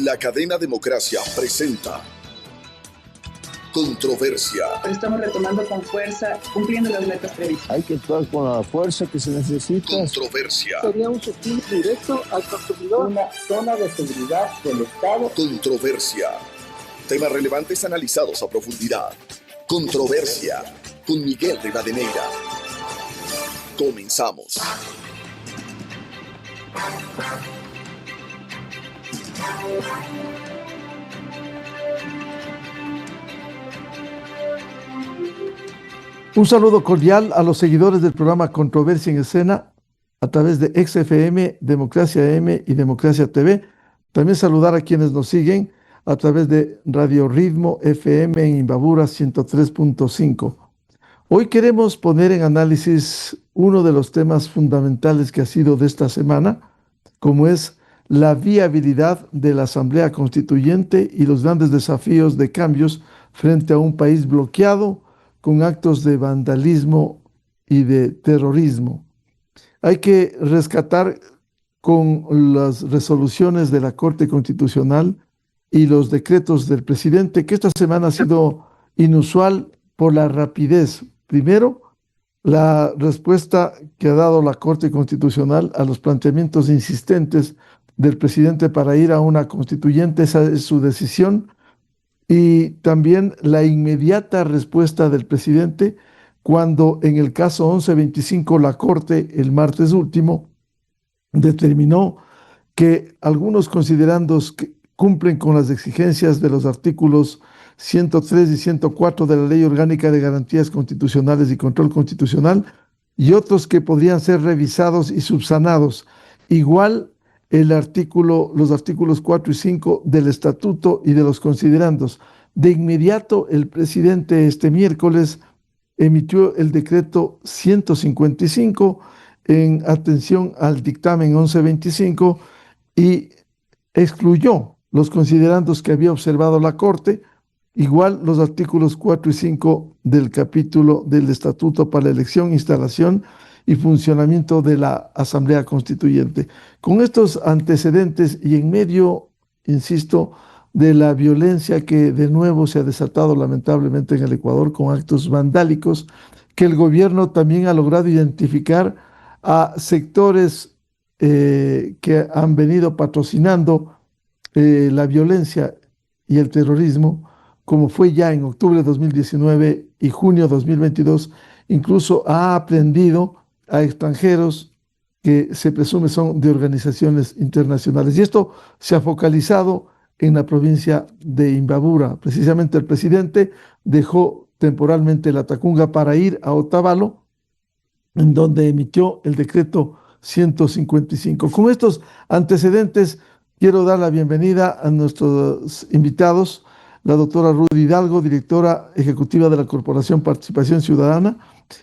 La cadena Democracia presenta Controversia. Estamos retomando con fuerza, cumpliendo las metas previstas. Hay que actuar con la fuerza que se necesita. Controversia. Sería un subsidio directo al consumidor. Una zona de seguridad del Estado. Controversia. Temas relevantes analizados a profundidad. Controversia. Con Miguel Rivadeneira. Comenzamos. Un saludo cordial a los seguidores del programa Controversia en Escena a través de XFM, Democracia M y Democracia TV. También saludar a quienes nos siguen a través de Radio Ritmo FM en Imbabura 103.5. Hoy queremos poner en análisis uno de los temas fundamentales que ha sido de esta semana, como es la viabilidad de la Asamblea Constituyente y los grandes desafíos de cambios frente a un país bloqueado con actos de vandalismo y de terrorismo. Hay que rescatar con las resoluciones de la Corte Constitucional y los decretos del presidente que esta semana ha sido inusual por la rapidez. Primero, la respuesta que ha dado la Corte Constitucional a los planteamientos insistentes del presidente para ir a una constituyente, esa es su decisión. Y también la inmediata respuesta del presidente cuando en el caso 1125 la Corte el martes último determinó que algunos considerandos que cumplen con las exigencias de los artículos 103 y 104 de la Ley Orgánica de Garantías Constitucionales y Control Constitucional y otros que podrían ser revisados y subsanados. Igual los artículos 4 y 5 del Estatuto y de los considerandos. De inmediato, el presidente este miércoles emitió el decreto 155 en atención al dictamen 1125 y excluyó los considerandos que había observado la Corte, igual los artículos 4 y 5 del capítulo del Estatuto para la elección, instalación y funcionamiento de la Asamblea Constituyente. Con estos antecedentes y en medio, insisto, de la violencia que de nuevo se ha desatado lamentablemente en el Ecuador con actos vandálicos, que el gobierno también ha logrado identificar a sectores que han venido patrocinando la violencia y el terrorismo, como fue ya en octubre de 2019 y junio de 2022, incluso ha aprendido a extranjeros que se presume son de organizaciones internacionales. Y esto se ha focalizado en la provincia de Imbabura. Precisamente el presidente dejó temporalmente la Tacunga para ir a Otavalo, en donde emitió el decreto 155. Con estos antecedentes, quiero dar la bienvenida a nuestros invitados, la doctora Rudy Hidalgo, directora ejecutiva de la Corporación Participación Ciudadana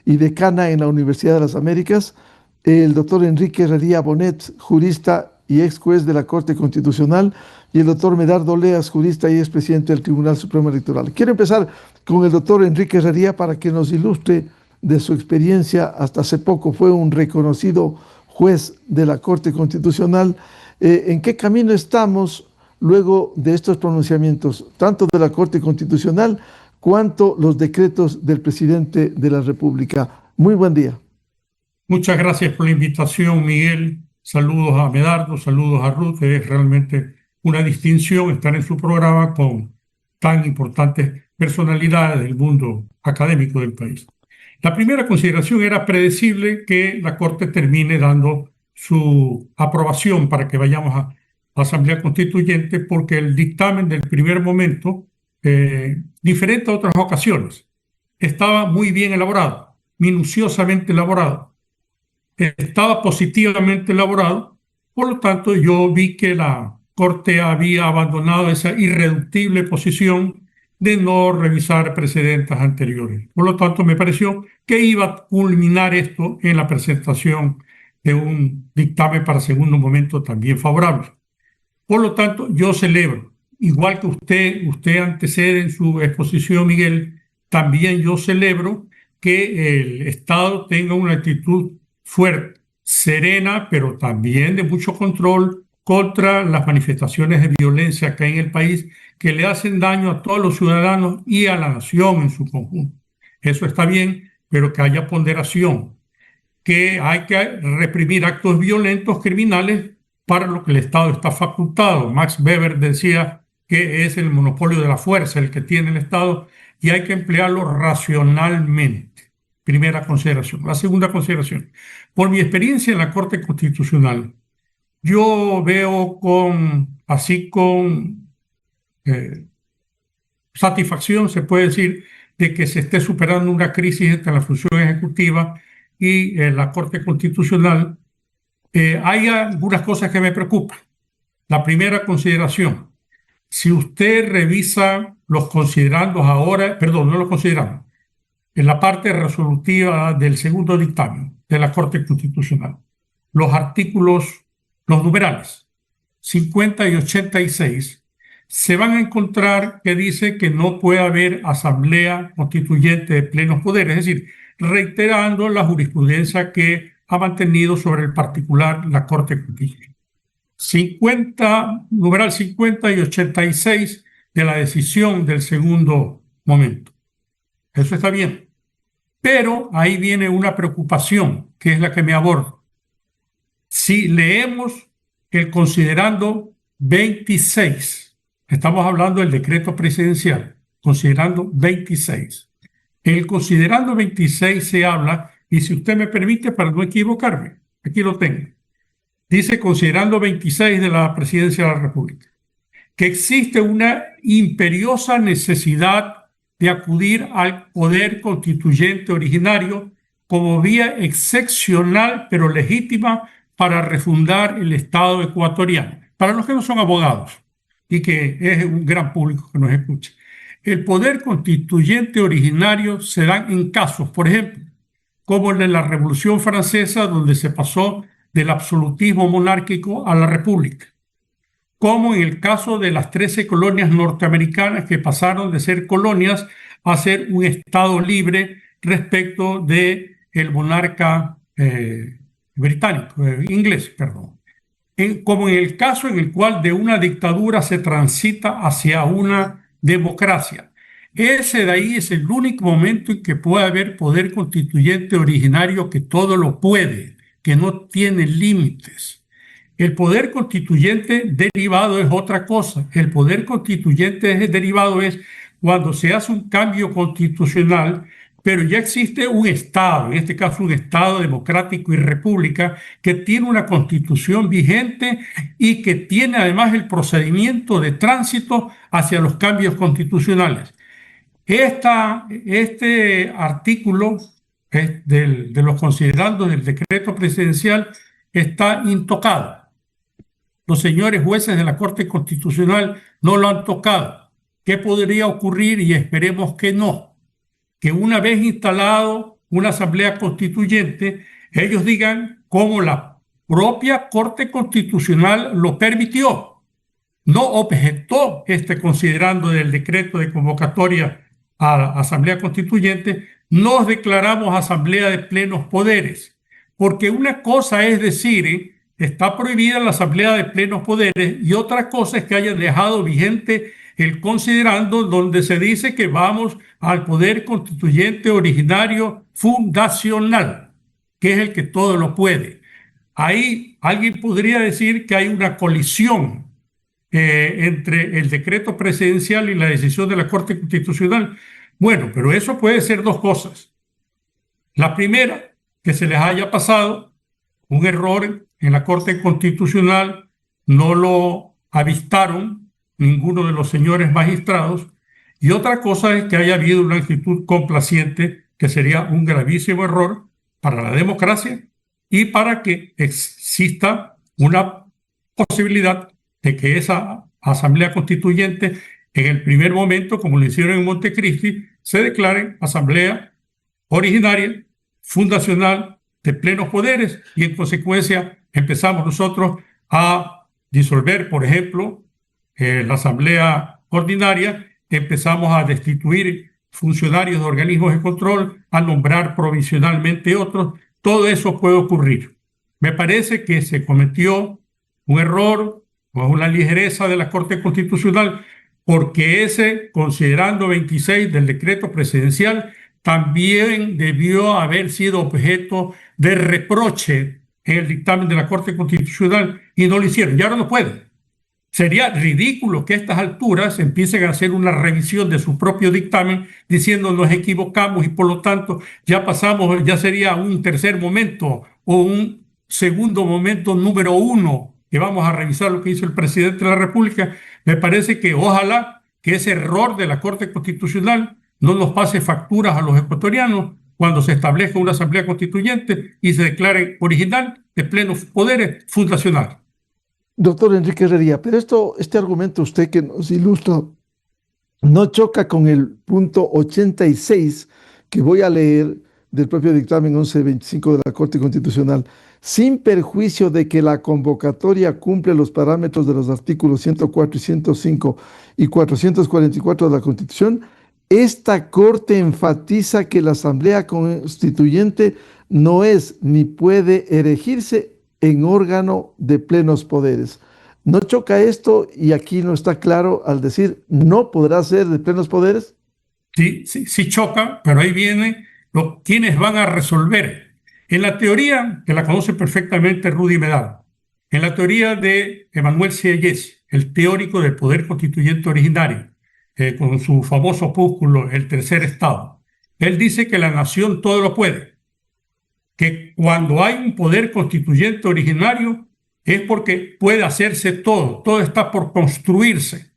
y decana en la Universidad de las Américas, el doctor Enrique Herrería Bonet, jurista y ex juez de la Corte Constitucional, y el doctor Medardo Leas, jurista y ex presidente del Tribunal Supremo Electoral. Quiero empezar con el doctor Enrique Herrería para que nos ilustre de su experiencia. Hasta hace poco fue un reconocido juez de la Corte Constitucional. ¿En qué camino estamos luego de estos pronunciamientos, tanto de la Corte Constitucional cuanto los decretos del presidente de la República? Muy buen día. Muchas gracias por la invitación, Miguel. Saludos a Medardo, saludos a Ruth. Es realmente una distinción estar en su programa con tan importantes personalidades del mundo académico del país. La primera consideración era predecible que la Corte termine dando su aprobación para que vayamos a Asamblea Constituyente, porque el dictamen del primer momento, diferente a otras ocasiones, estaba muy bien elaborado, minuciosamente elaborado, estaba positivamente elaborado. Por lo tanto, yo vi que la Corte había abandonado esa irreductible posición de no revisar precedentes anteriores. Por lo tanto, me pareció que iba a culminar esto en la presentación de un dictamen para segundo momento también favorable. Por lo tanto, yo celebro, igual que usted antecede en su exposición, Miguel, también yo celebro que el Estado tenga una actitud fuerte, serena, pero también de mucho control contra las manifestaciones de violencia que hay en el país, que le hacen daño a todos los ciudadanos y a la nación en su conjunto. Eso está bien, pero que haya ponderación, que hay que reprimir actos violentos criminales para lo que el Estado está facultado. Max Weber decía que es el monopolio de la fuerza el que tiene el Estado y hay que emplearlo racionalmente. Primera consideración. La segunda consideración. Por mi experiencia en la Corte Constitucional, yo veo con satisfacción, se puede decir, de que se esté superando una crisis entre la función ejecutiva y la Corte Constitucional. Hay algunas cosas que me preocupan. La primera consideración, si usted revisa los considerandos ahora, perdón, no los considerandos, en la parte resolutiva del segundo dictamen de la Corte Constitucional, los artículos, los numerales 50 y 86, se van a encontrar que dice que no puede haber asamblea constituyente de plenos poderes, es decir, reiterando la jurisprudencia que ha mantenido sobre el particular la Corte Constitucional. Numeral 50 y 86 de la decisión del segundo momento. Eso está bien. Pero ahí viene una preocupación, que es la que me aborda. Si leemos el considerando 26, estamos hablando del decreto presidencial, considerando 26. En el considerando 26 se habla, y si usted me permite, para no equivocarme, aquí lo tengo. Dice, considerando 26 de la Presidencia de la República, que existe una imperiosa necesidad de acudir al poder constituyente originario como vía excepcional pero legítima para refundar el Estado ecuatoriano. Para los que no son abogados y que es un gran público que nos escucha, el poder constituyente originario se da en casos, por ejemplo, como el de la Revolución Francesa, donde se pasó del absolutismo monárquico a la república, como en el caso de las 13 colonias norteamericanas que pasaron de ser colonias a ser un Estado libre respecto del monarca inglés, perdón. Como en el caso en el cual de una dictadura se transita hacia una democracia. Ese de ahí es el único momento en que puede haber poder constituyente originario que todo lo puede, que no tiene límites. El poder constituyente derivado es otra cosa. El poder constituyente derivado es cuando se hace un cambio constitucional, pero ya existe un Estado, en este caso un Estado democrático y república, que tiene una constitución vigente y que tiene además el procedimiento de tránsito hacia los cambios constitucionales. Este artículo de los considerandos del decreto presidencial está intocado. Los señores jueces de la Corte Constitucional no lo han tocado. ¿Qué podría ocurrir? Y esperemos que no. Que una vez instalado una asamblea constituyente, ellos digan cómo la propia Corte Constitucional lo permitió. No objetó este considerando del decreto de convocatoria a la Asamblea Constituyente, nos declaramos Asamblea de plenos poderes. Porque una cosa es decir, está prohibida la Asamblea de plenos poderes, y otra cosa es que hayan dejado vigente el considerando donde se dice que vamos al poder constituyente originario fundacional, que es el que todo lo puede. Ahí alguien podría decir que hay una colisión entre el decreto presidencial y la decisión de la Corte Constitucional. Bueno, pero eso puede ser dos cosas. La primera, que se les haya pasado un error en la Corte Constitucional, no lo avistaron ninguno de los señores magistrados, y otra cosa es que haya habido una actitud complaciente, que sería un gravísimo error para la democracia y para que exista una posibilidad de que esa Asamblea Constituyente, en el primer momento, como lo hicieron en Montecristi, se declare Asamblea originaria, fundacional, de plenos poderes, y en consecuencia empezamos nosotros a disolver, por ejemplo, la Asamblea ordinaria, empezamos a destituir funcionarios de organismos de control, a nombrar provisionalmente otros. Todo eso puede ocurrir. Me parece que se cometió un error o una ligereza de la Corte Constitucional, porque ese considerando 26 del decreto presidencial también debió haber sido objeto de reproche en el dictamen de la Corte Constitucional y no lo hicieron. Y ahora no pueden. Sería ridículo que a estas alturas empiecen a hacer una revisión de su propio dictamen diciendo nos equivocamos y por lo tanto ya pasamos, ya sería un tercer momento o un segundo momento número 1 que vamos a revisar lo que hizo el presidente de la República. Me parece que ojalá que ese error de la Corte Constitucional no nos pase facturas a los ecuatorianos cuando se establezca una asamblea constituyente y se declare original de plenos poderes fundacionales. Doctor Enrique Herrería, pero este argumento usted que nos ilustra no choca con el punto 86 que voy a leer del propio dictamen 1125 de la Corte Constitucional, sin perjuicio de que la convocatoria cumple los parámetros de los artículos 104 y 105 y 444 de la Constitución. Esta Corte enfatiza que la Asamblea Constituyente no es ni puede erigirse en órgano de plenos poderes. ¿No choca esto y aquí no está claro al decir no podrá ser de plenos poderes? Sí choca, pero ahí viene quienes van a resolver. En la teoría, que la conoce perfectamente Rudy Medardo, en la teoría de Emmanuel Sieyès, el teórico del poder constituyente originario, con su famoso opúsculo El Tercer Estado, él dice que la nación todo lo puede, que cuando hay un poder constituyente originario es porque puede hacerse todo está por construirse.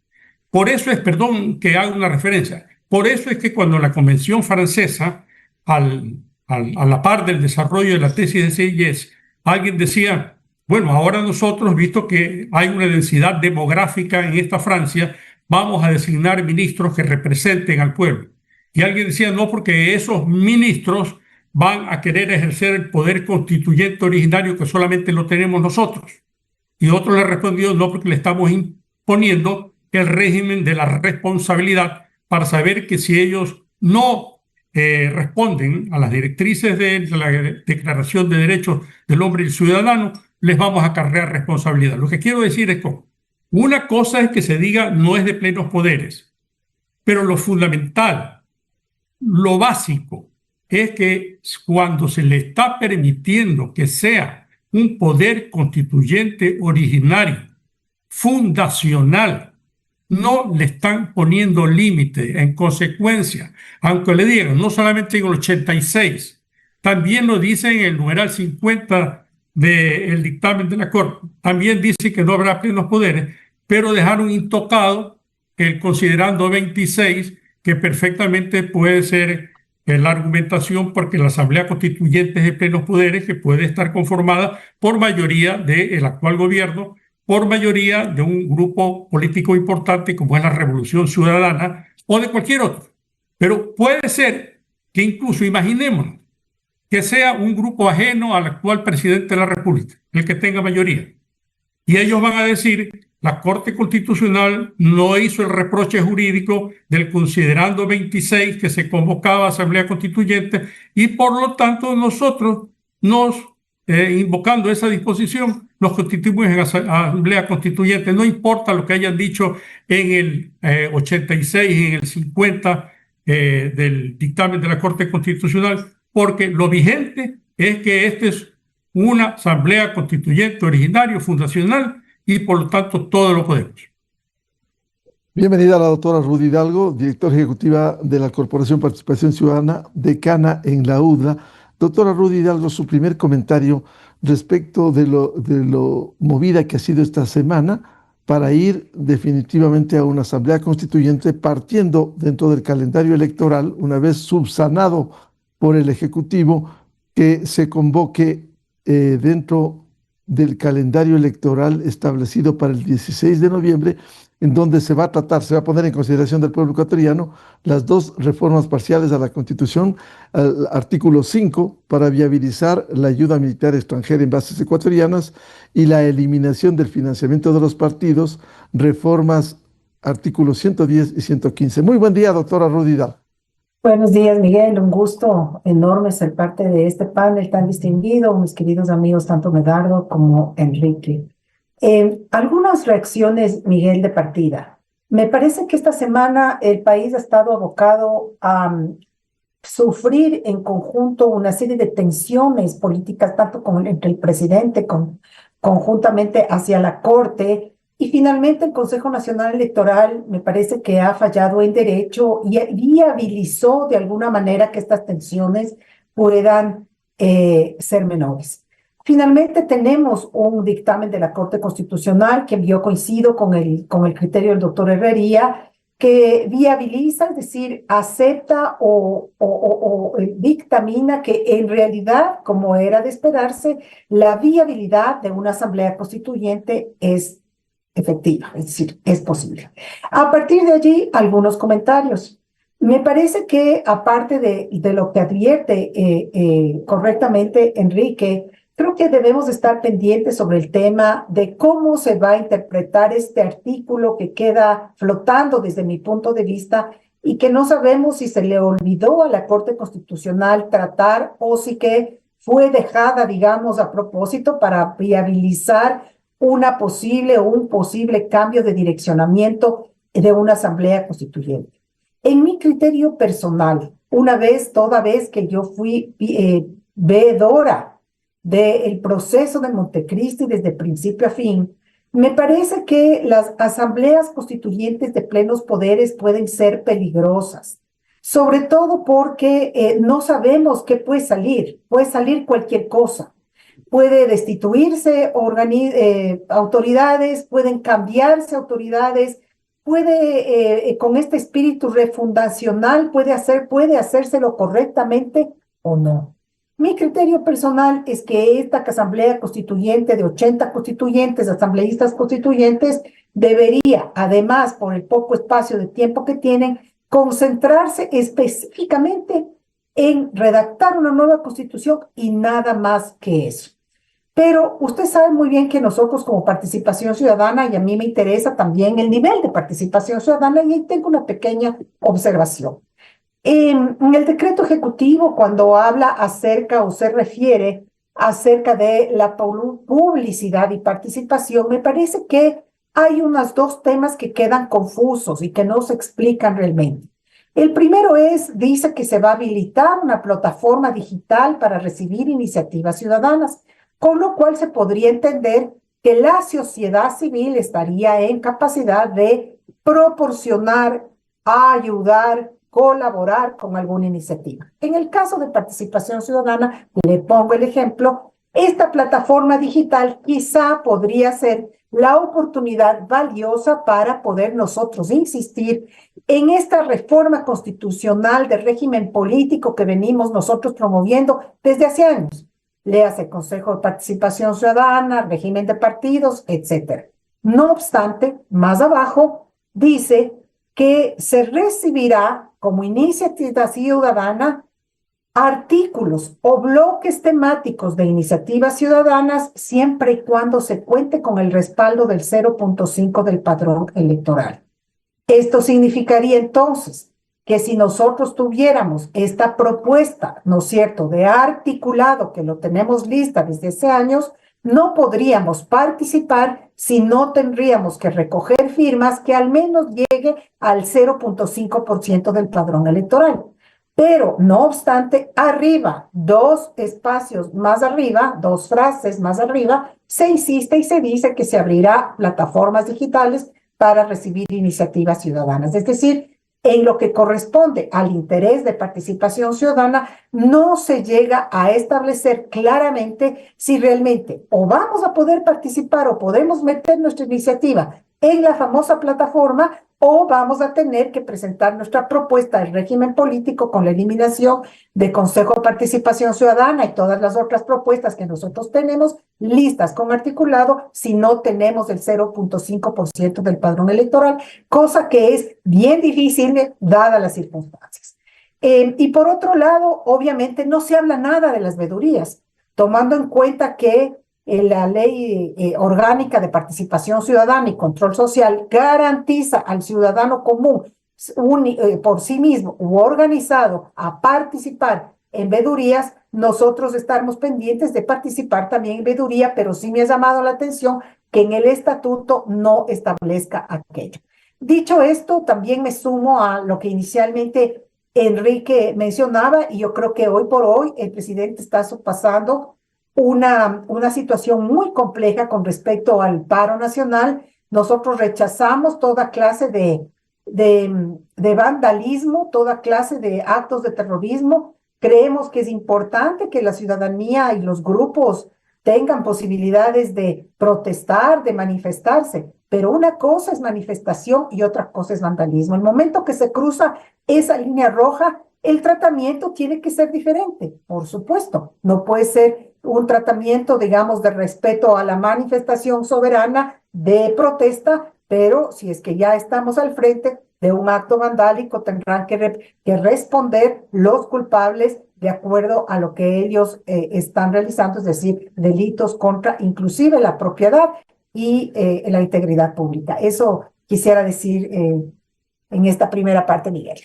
Por eso es, perdón que haga una referencia, por eso es que cuando la Convención Francesa, a la par del desarrollo de la tesis de Sieyès, alguien decía, bueno, ahora nosotros, visto que hay una densidad demográfica en esta Francia, vamos a designar ministros que representen al pueblo. Y alguien decía, no, porque esos ministros van a querer ejercer el poder constituyente originario que solamente lo tenemos nosotros. Y otro le respondió, no, porque le estamos imponiendo el régimen de la responsabilidad para saber que si ellos no responden a las directrices de la Declaración de Derechos del Hombre y el Ciudadano, les vamos a acarrear responsabilidad. Lo que quiero decir es que una cosa es que se diga no es de plenos poderes, pero lo fundamental, lo básico, es que cuando se le está permitiendo que sea un poder constituyente originario, fundacional, no le están poniendo límite. En consecuencia, aunque le digan, no solamente en el 86, también lo dice en el numeral 50 del dictamen de la Corte, también dice que no habrá plenos poderes, pero dejaron intocado el considerando 26, que perfectamente puede ser la argumentación porque la Asamblea Constituyente es de plenos poderes, que puede estar conformada por mayoría del actual gobierno, por mayoría de un grupo político importante como es la Revolución Ciudadana o de cualquier otro. Pero puede ser que incluso, imaginémonos, que sea un grupo ajeno al actual presidente de la República, el que tenga mayoría. Y ellos van a decir, la Corte Constitucional no hizo el reproche jurídico del considerando 26 que se convocaba a Asamblea Constituyente y por lo tanto nosotros invocando esa disposición, nos constituimos en Asamblea Constituyente. No importa lo que hayan dicho en el 86 y en el 50 del dictamen de la Corte Constitucional, porque lo vigente es que esta es una Asamblea Constituyente originario, fundacional, y por lo tanto todo lo podemos. Bienvenida la doctora Rudy Hidalgo, directora ejecutiva de la Corporación Participación Ciudadana, decana en la UDLA. Doctora Rudy Hidalgo, su primer comentario respecto de lo movida que ha sido esta semana para ir definitivamente a una asamblea constituyente partiendo dentro del calendario electoral, una vez subsanado por el Ejecutivo, que se convoque dentro del calendario electoral establecido para el 16 de noviembre, en donde se va a poner en consideración del pueblo ecuatoriano las dos reformas parciales a la Constitución, al artículo 5, para viabilizar la ayuda militar extranjera en bases ecuatorianas y la eliminación del financiamiento de los partidos, reformas artículos 110 y 115. Muy buen día, doctora Rudy Hidalgo. Buenos días, Miguel. Un gusto enorme ser parte de este panel tan distinguido, mis queridos amigos, tanto Medardo como Enrique. Algunas reacciones, Miguel, de partida. Me parece que esta semana el país ha estado abocado a sufrir en conjunto una serie de tensiones políticas, tanto entre el presidente, conjuntamente hacia la Corte, y finalmente el Consejo Nacional Electoral me parece que ha fallado en derecho y viabilizó de alguna manera que estas tensiones puedan ser menores. Finalmente tenemos un dictamen de la Corte Constitucional que yo coincido con el criterio del doctor Herrería, que viabiliza, es decir, acepta o dictamina que en realidad, como era de esperarse, la viabilidad de una asamblea constituyente es efectiva, es decir, es posible. A partir de allí, algunos comentarios. Me parece que, aparte de lo que advierte correctamente Enrique, creo que debemos estar pendientes sobre el tema de cómo se va a interpretar este artículo que queda flotando desde mi punto de vista y que no sabemos si se le olvidó a la Corte Constitucional tratar o si que fue dejada, digamos, a propósito para viabilizar una posible o un posible cambio de direccionamiento de una asamblea constituyente. En mi criterio personal, toda vez que yo fui veedora del proceso de Montecristi desde principio a fin, me parece que las asambleas constituyentes de plenos poderes pueden ser peligrosas, sobre todo porque no sabemos qué puede salir cualquier cosa. Puede destituirse autoridades, pueden cambiarse autoridades, con este espíritu refundacional puede hacérselo correctamente o no. Mi criterio personal es que esta asamblea constituyente de 80 constituyentes, asambleístas constituyentes, debería, además, por el poco espacio de tiempo que tienen, concentrarse específicamente en redactar una nueva constitución y nada más que eso. Pero usted sabe muy bien que nosotros como Participación Ciudadana, y a mí me interesa también el nivel de participación ciudadana, y ahí tengo una pequeña observación. En el decreto ejecutivo, cuando habla acerca o se refiere acerca de la publicidad y participación, me parece que hay unos dos temas que quedan confusos y que no se explican realmente. El primero dice que se va a habilitar una plataforma digital para recibir iniciativas ciudadanas, con lo cual se podría entender que la sociedad civil estaría en capacidad de proporcionar, ayudar, colaborar con alguna iniciativa. En el caso de participación ciudadana, le pongo el ejemplo, esta plataforma digital quizá podría ser la oportunidad valiosa para poder nosotros insistir en esta reforma constitucional del régimen político que venimos nosotros promoviendo desde hace años. Léase Consejo de Participación Ciudadana, régimen de partidos, etc. No obstante, más abajo dice que se recibirá como iniciativa ciudadana artículos o bloques temáticos de iniciativas ciudadanas siempre y cuando se cuente con el respaldo del 0.5 del padrón electoral. Esto significaría entonces que si nosotros tuviéramos esta propuesta, ¿no es cierto?, de articulado, que lo tenemos lista desde hace años, no podríamos participar si no tendríamos que recoger firmas que al menos llegue al 0.5% del padrón electoral. Pero, no obstante, arriba, dos espacios más arriba, dos frases más arriba, se insiste y se dice que se abrirá plataformas digitales para recibir iniciativas ciudadanas. Es decir, en lo que corresponde al interés de participación ciudadana, no se llega a establecer claramente si realmente o vamos a poder participar o podemos meter nuestra iniciativa en la famosa plataforma o vamos a tener que presentar nuestra propuesta del régimen político con la eliminación de Consejo de Participación Ciudadana y todas las otras propuestas que nosotros tenemos listas con articulado si no tenemos el 0.5% del padrón electoral, cosa que es bien difícil dadas las circunstancias. Y por otro lado, obviamente no se habla nada de las vedurías, tomando en cuenta que la ley orgánica de participación ciudadana y control social garantiza al ciudadano común por sí mismo u organizado a participar en vedurías. Nosotros estamos pendientes de participar también en veduría, pero sí me ha llamado la atención que en el estatuto no establezca aquello. Dicho esto, también me sumo a lo que inicialmente Enrique mencionaba, y yo creo que hoy por hoy el presidente está pasando una situación muy compleja con respecto al paro nacional. Nosotros rechazamos toda clase de vandalismo, toda clase de actos de terrorismo. Creemos que es importante que la ciudadanía y los grupos tengan posibilidades de protestar, de manifestarse, pero una cosa es manifestación y otra cosa es vandalismo. El momento que se cruza esa línea roja, el tratamiento tiene que ser diferente, por supuesto. No puede ser un tratamiento, digamos, de respeto a la manifestación soberana de protesta, pero si es que ya estamos al frente de un acto vandálico, tendrán que responder los culpables de acuerdo a lo que ellos están realizando, es decir, delitos contra inclusive la propiedad y la integridad pública. Eso quisiera decir en esta primera parte, Miguel.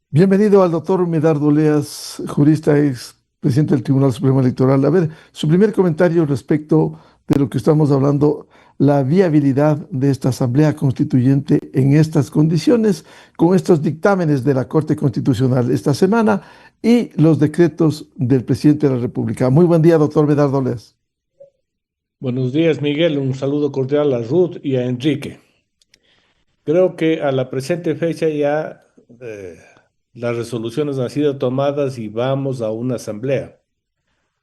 Bienvenido al doctor Medardo Leas, jurista, ex presidente del Tribunal Supremo Electoral. A ver, su primer comentario respecto de lo que estamos hablando, la viabilidad de esta Asamblea Constituyente en estas condiciones, con estos dictámenes de la Corte Constitucional esta semana y los decretos del presidente de la República. Muy buen día, doctor Medardo Leas. Buenos días, Miguel. Un saludo cordial a Ruth y a Enrique. Creo que a la presente fecha ya las resoluciones han sido tomadas y vamos a una asamblea.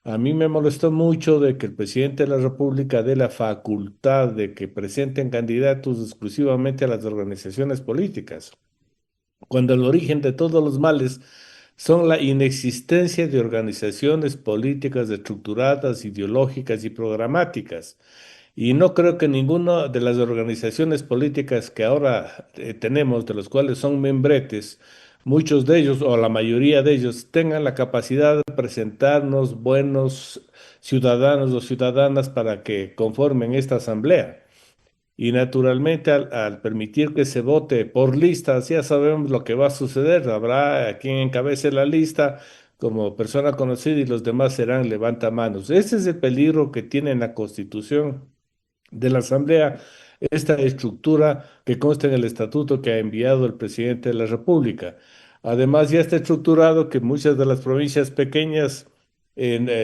A mí me molestó mucho de que el presidente de la República dé la facultad de que presenten candidatos exclusivamente a las organizaciones políticas, cuando el origen de todos los males son la inexistencia de organizaciones políticas estructuradas, ideológicas y programáticas. Y no creo que ninguna de las organizaciones políticas que ahora tenemos, de los cuales son membretes, muchos de ellos o la mayoría de ellos tengan la capacidad de presentarnos buenos ciudadanos o ciudadanas para que conformen esta asamblea. Y naturalmente al permitir que se vote por listas, ya sabemos lo que va a suceder. Habrá quien encabece la lista como persona conocida y los demás serán levantamanos. Ese es el peligro que tiene en la Constitución de la Asamblea, esta estructura que consta en el estatuto que ha enviado el presidente de la República. Además, ya está estructurado que muchas de las provincias pequeñas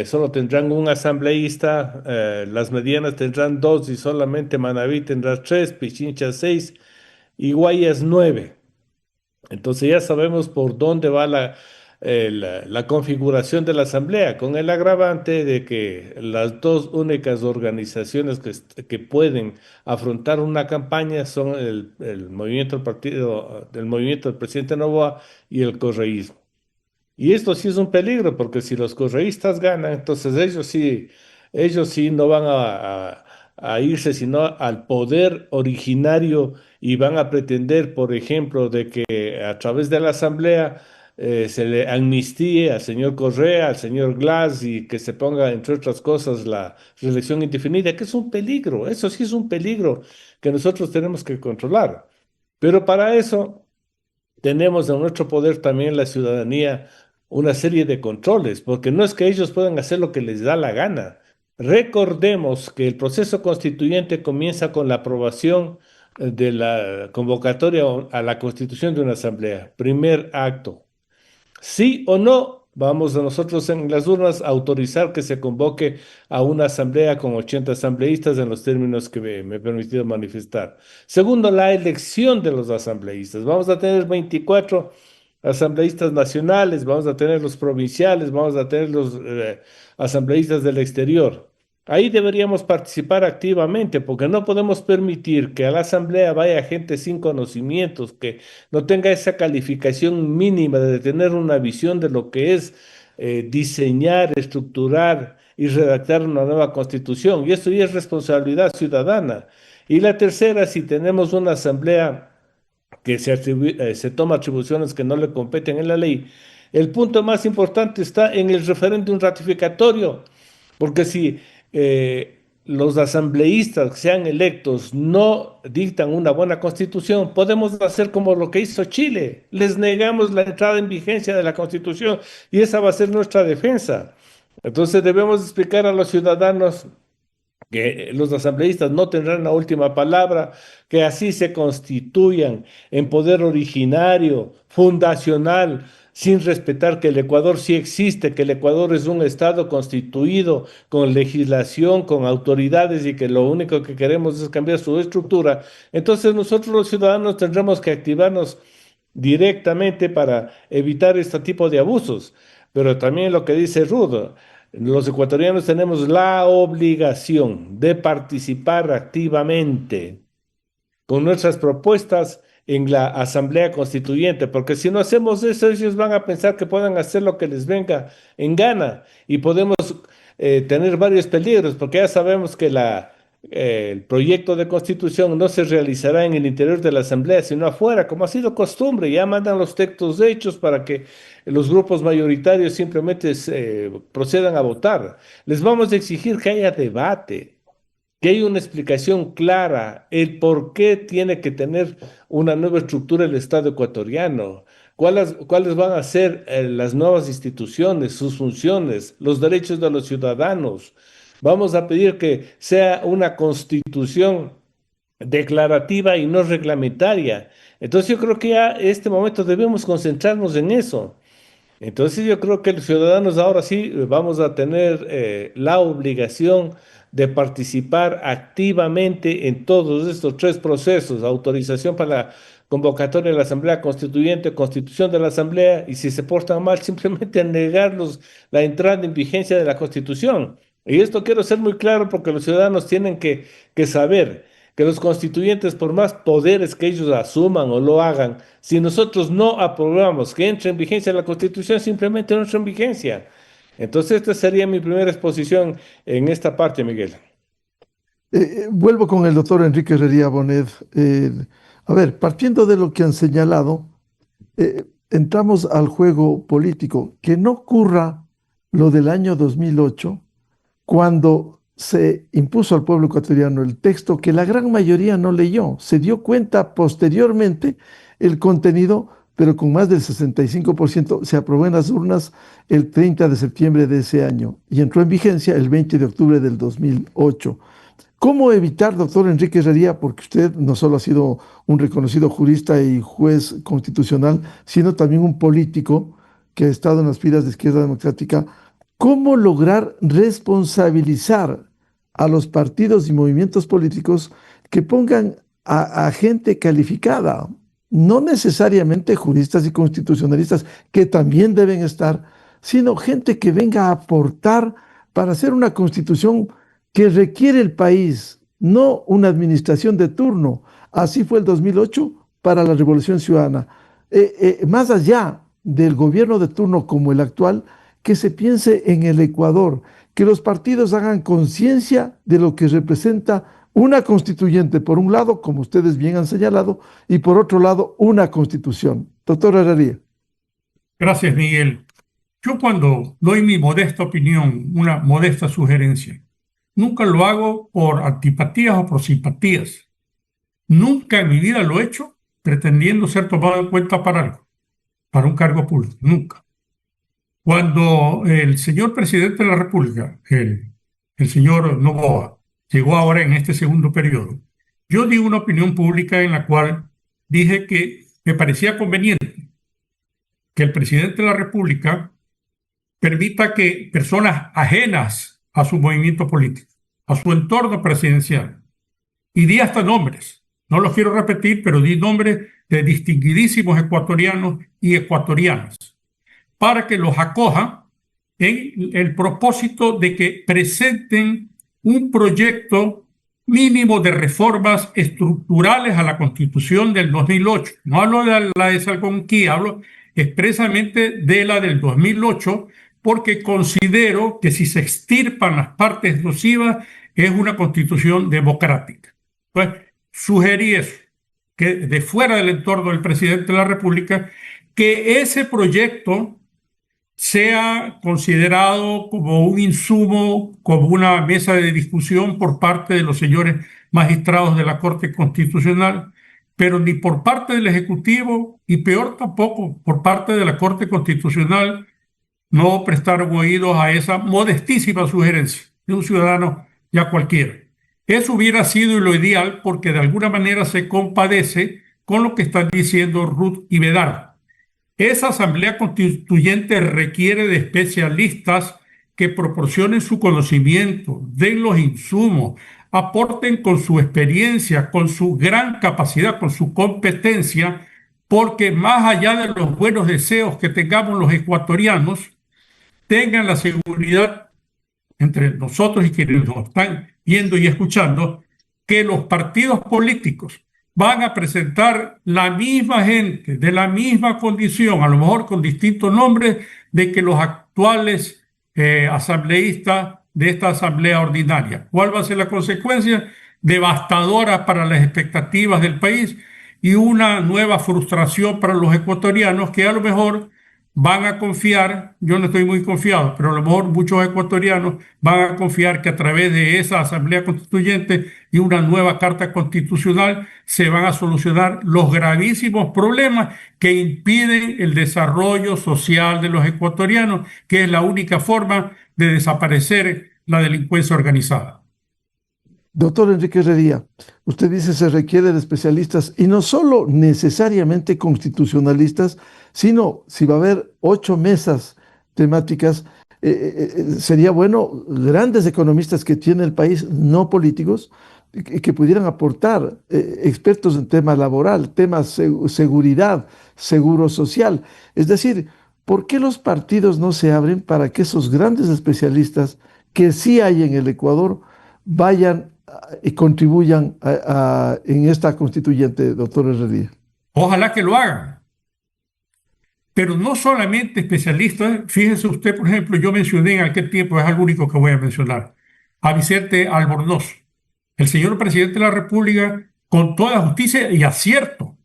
solo tendrán un asambleísta, las medianas tendrán dos y solamente Manabí tendrá tres, Pichincha seis y Guayas nueve. Entonces ya sabemos por dónde va la configuración de la asamblea, con el agravante de que las dos únicas organizaciones que pueden afrontar una campaña son el movimiento del movimiento del presidente Noboa y el correísmo. Y esto sí es un peligro, porque si los correístas ganan, entonces ellos sí no van a irse sino al poder originario y van a pretender, por ejemplo, de que a través de la asamblea se le amnistíe al señor Correa, al señor Glass y que se ponga, entre otras cosas, la reelección indefinida, que es un peligro, eso sí es un peligro que nosotros tenemos que controlar. Pero para eso tenemos en nuestro poder también la ciudadanía una serie de controles, porque no es que ellos puedan hacer lo que les da la gana. Recordemos que el proceso constituyente comienza con la aprobación de la convocatoria a la constitución de una asamblea, primer acto. Sí o no, vamos a nosotros en las urnas a autorizar que se convoque a una asamblea con 80 asambleístas en los términos que me he permitido manifestar. Segundo, la elección de los asambleístas. Vamos a tener 24 asambleístas nacionales, vamos a tener los provinciales, vamos a tener los asambleístas del exterior. Ahí deberíamos participar activamente porque no podemos permitir que a la asamblea vaya gente sin conocimientos, que no tenga esa calificación mínima de tener una visión de lo que es diseñar, estructurar y redactar una nueva constitución. Y eso ya es responsabilidad ciudadana. Y la tercera, si tenemos una asamblea que se toma atribuciones que no le competen en la ley, el punto más importante está en el referéndum ratificatorio, porque si los asambleístas que sean electos no dictan una buena constitución, podemos hacer como lo que hizo Chile, les negamos la entrada en vigencia de la constitución y esa va a ser nuestra defensa. Entonces debemos explicar a los ciudadanos que los asambleístas no tendrán la última palabra, que así se constituyan en poder originario, fundacional, sin respetar que el Ecuador sí existe, que el Ecuador es un Estado constituido con legislación, con autoridades y que lo único que queremos es cambiar su estructura. Entonces nosotros los ciudadanos tendremos que activarnos directamente para evitar este tipo de abusos. Pero también lo que dice Rudo, los ecuatorianos tenemos la obligación de participar activamente con nuestras propuestas en la Asamblea Constituyente, porque si no hacemos eso, ellos van a pensar que pueden hacer lo que les venga en gana y podemos tener varios peligros, porque ya sabemos que el proyecto de constitución no se realizará en el interior de la Asamblea, sino afuera, como ha sido costumbre. Ya mandan los textos hechos para que los grupos mayoritarios simplemente procedan a votar. Les vamos a exigir que haya debate, que haya una explicación clara, el por qué tiene que tener una nueva estructura el Estado ecuatoriano, cuáles van a ser las nuevas instituciones, sus funciones, los derechos de los ciudadanos. Vamos a pedir que sea una constitución declarativa y no reglamentaria. Entonces yo creo que ya en este momento debemos concentrarnos en eso. Entonces yo creo que los ciudadanos ahora sí vamos a tener la obligación de participar activamente en todos estos tres procesos: autorización para la convocatoria de la Asamblea Constituyente, constitución de la Asamblea, y si se portan mal, simplemente negarlos la entrada en vigencia de la Constitución. Y esto quiero ser muy claro porque los ciudadanos tienen que saber que los constituyentes, por más poderes que ellos asuman o lo hagan, si nosotros no aprobamos que entre en vigencia la Constitución, simplemente no entra en vigencia. Entonces, esta sería mi primera exposición en esta parte, Miguel. Vuelvo con el doctor Enrique Herrería Bonet. A ver, partiendo de lo que han señalado, entramos al juego político. Que no ocurra lo del año 2008, cuando se impuso al pueblo ecuatoriano el texto que la gran mayoría no leyó. Se dio cuenta posteriormente el contenido, pero con más del 65% se aprobó en las urnas el 30 de septiembre de ese año y entró en vigencia el 20 de octubre del 2008. ¿Cómo evitar, doctor Enrique Herrería, porque usted no solo ha sido un reconocido jurista y juez constitucional, sino también un político que ha estado en las filas de Izquierda Democrática? ¿Cómo lograr responsabilizar a los partidos y movimientos políticos que pongan a gente calificada, no necesariamente juristas y constitucionalistas, que también deben estar, sino gente que venga a aportar para hacer una constitución que requiere el país, no una administración de turno? Así fue el 2008 para la Revolución Ciudadana. Más allá del gobierno de turno como el actual, que se piense en el Ecuador, que los partidos hagan conciencia de lo que representa una constituyente, por un lado, como ustedes bien han señalado, y por otro lado, una constitución. Doctor Herrería. Gracias, Miguel. Yo cuando doy mi modesta opinión, una modesta sugerencia, nunca lo hago por antipatías o por simpatías. Nunca en mi vida lo he hecho pretendiendo ser tomado en cuenta para algo, para un cargo público, nunca. Cuando el señor presidente de la República, el señor Noboa, llegó ahora en este segundo periodo, yo di una opinión pública en la cual dije que me parecía conveniente que el presidente de la República permita que personas ajenas a su movimiento político, a su entorno presidencial, y di hasta nombres, no los quiero repetir, pero di nombres de distinguidísimos ecuatorianos y ecuatorianas, para que los acoja en el propósito de que presenten un proyecto mínimo de reformas estructurales a la Constitución del 2008. No hablo de la de Salgonquí, hablo expresamente de la del 2008, porque considero que si se extirpan las partes nocivas es una Constitución democrática. Pues sugerí eso, que de fuera del entorno del presidente de la República, que ese proyecto sea considerado como un insumo, como una mesa de discusión por parte de los señores magistrados de la Corte Constitucional, pero ni por parte del Ejecutivo y peor tampoco por parte de la Corte Constitucional no prestaron oídos a esa modestísima sugerencia de un ciudadano y a cualquiera. Eso hubiera sido lo ideal porque de alguna manera se compadece con lo que están diciendo Ruth y Medardo. Esa asamblea constituyente requiere de especialistas que proporcionen su conocimiento, den los insumos, aporten con su experiencia, con su gran capacidad, con su competencia, porque más allá de los buenos deseos que tengamos los ecuatorianos, tengan la seguridad entre nosotros y quienes nos están viendo y escuchando, que los partidos políticos van a presentar la misma gente, de la misma condición, a lo mejor con distintos nombres, de que los actuales asambleístas de esta asamblea ordinaria. ¿Cuál va a ser la consecuencia? Devastadora para las expectativas del país y una nueva frustración para los ecuatorianos que a lo mejor van a confiar, yo no estoy muy confiado, pero a lo mejor muchos ecuatorianos van a confiar que a través de esa asamblea constituyente y una nueva carta constitucional se van a solucionar los gravísimos problemas que impiden el desarrollo social de los ecuatorianos, que es la única forma de desaparecer la delincuencia organizada. Doctor Enrique Herrería, usted dice se requiere de especialistas y no solo necesariamente constitucionalistas, sino si va a haber 8 mesas temáticas, sería bueno grandes economistas que tiene el país, no políticos, que pudieran aportar, expertos en tema laboral, temas seguridad, seguro social. Es decir, ¿por qué los partidos no se abren para que esos grandes especialistas que sí hay en el Ecuador vayan y contribuyan en esta constituyente, doctor Herrería? Ojalá que lo hagan. Pero no solamente especialistas. Fíjese usted, por ejemplo, yo mencioné en aquel tiempo, es algo único que voy a mencionar, a Vicente Albornoz. El señor presidente de la República, con toda justicia y acierto,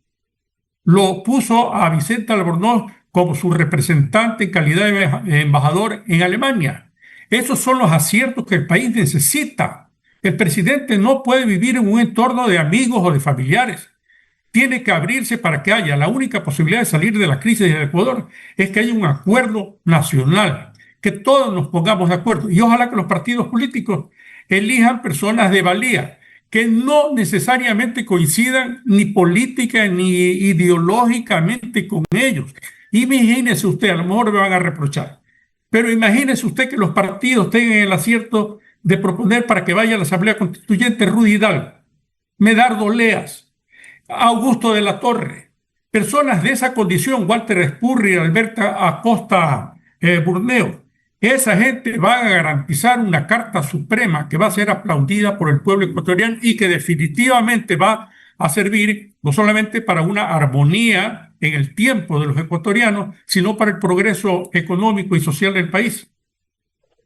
lo puso a Vicente Albornoz como su representante en calidad de embajador en Alemania. Esos son los aciertos que el país necesita. El presidente no puede vivir en un entorno de amigos o de familiares. Tiene que abrirse para que haya. La única posibilidad de salir de la crisis del Ecuador es que haya un acuerdo nacional, que todos nos pongamos de acuerdo. Y ojalá que los partidos políticos elijan personas de valía, que no necesariamente coincidan ni política ni ideológicamente con ellos. Imagínese usted, a lo mejor me van a reprochar, pero imagínese usted que los partidos tengan el acierto de proponer para que vaya a la Asamblea Constituyente Rudy Hidalgo, Medardo Leas, Augusto de la Torre, personas de esa condición, Walter Espurri, Alberta Acosta Burneo. Esa gente va a garantizar una Carta Suprema que va a ser aplaudida por el pueblo ecuatoriano y que definitivamente va a servir no solamente para una armonía en el tiempo de los ecuatorianos, sino para el progreso económico y social del país.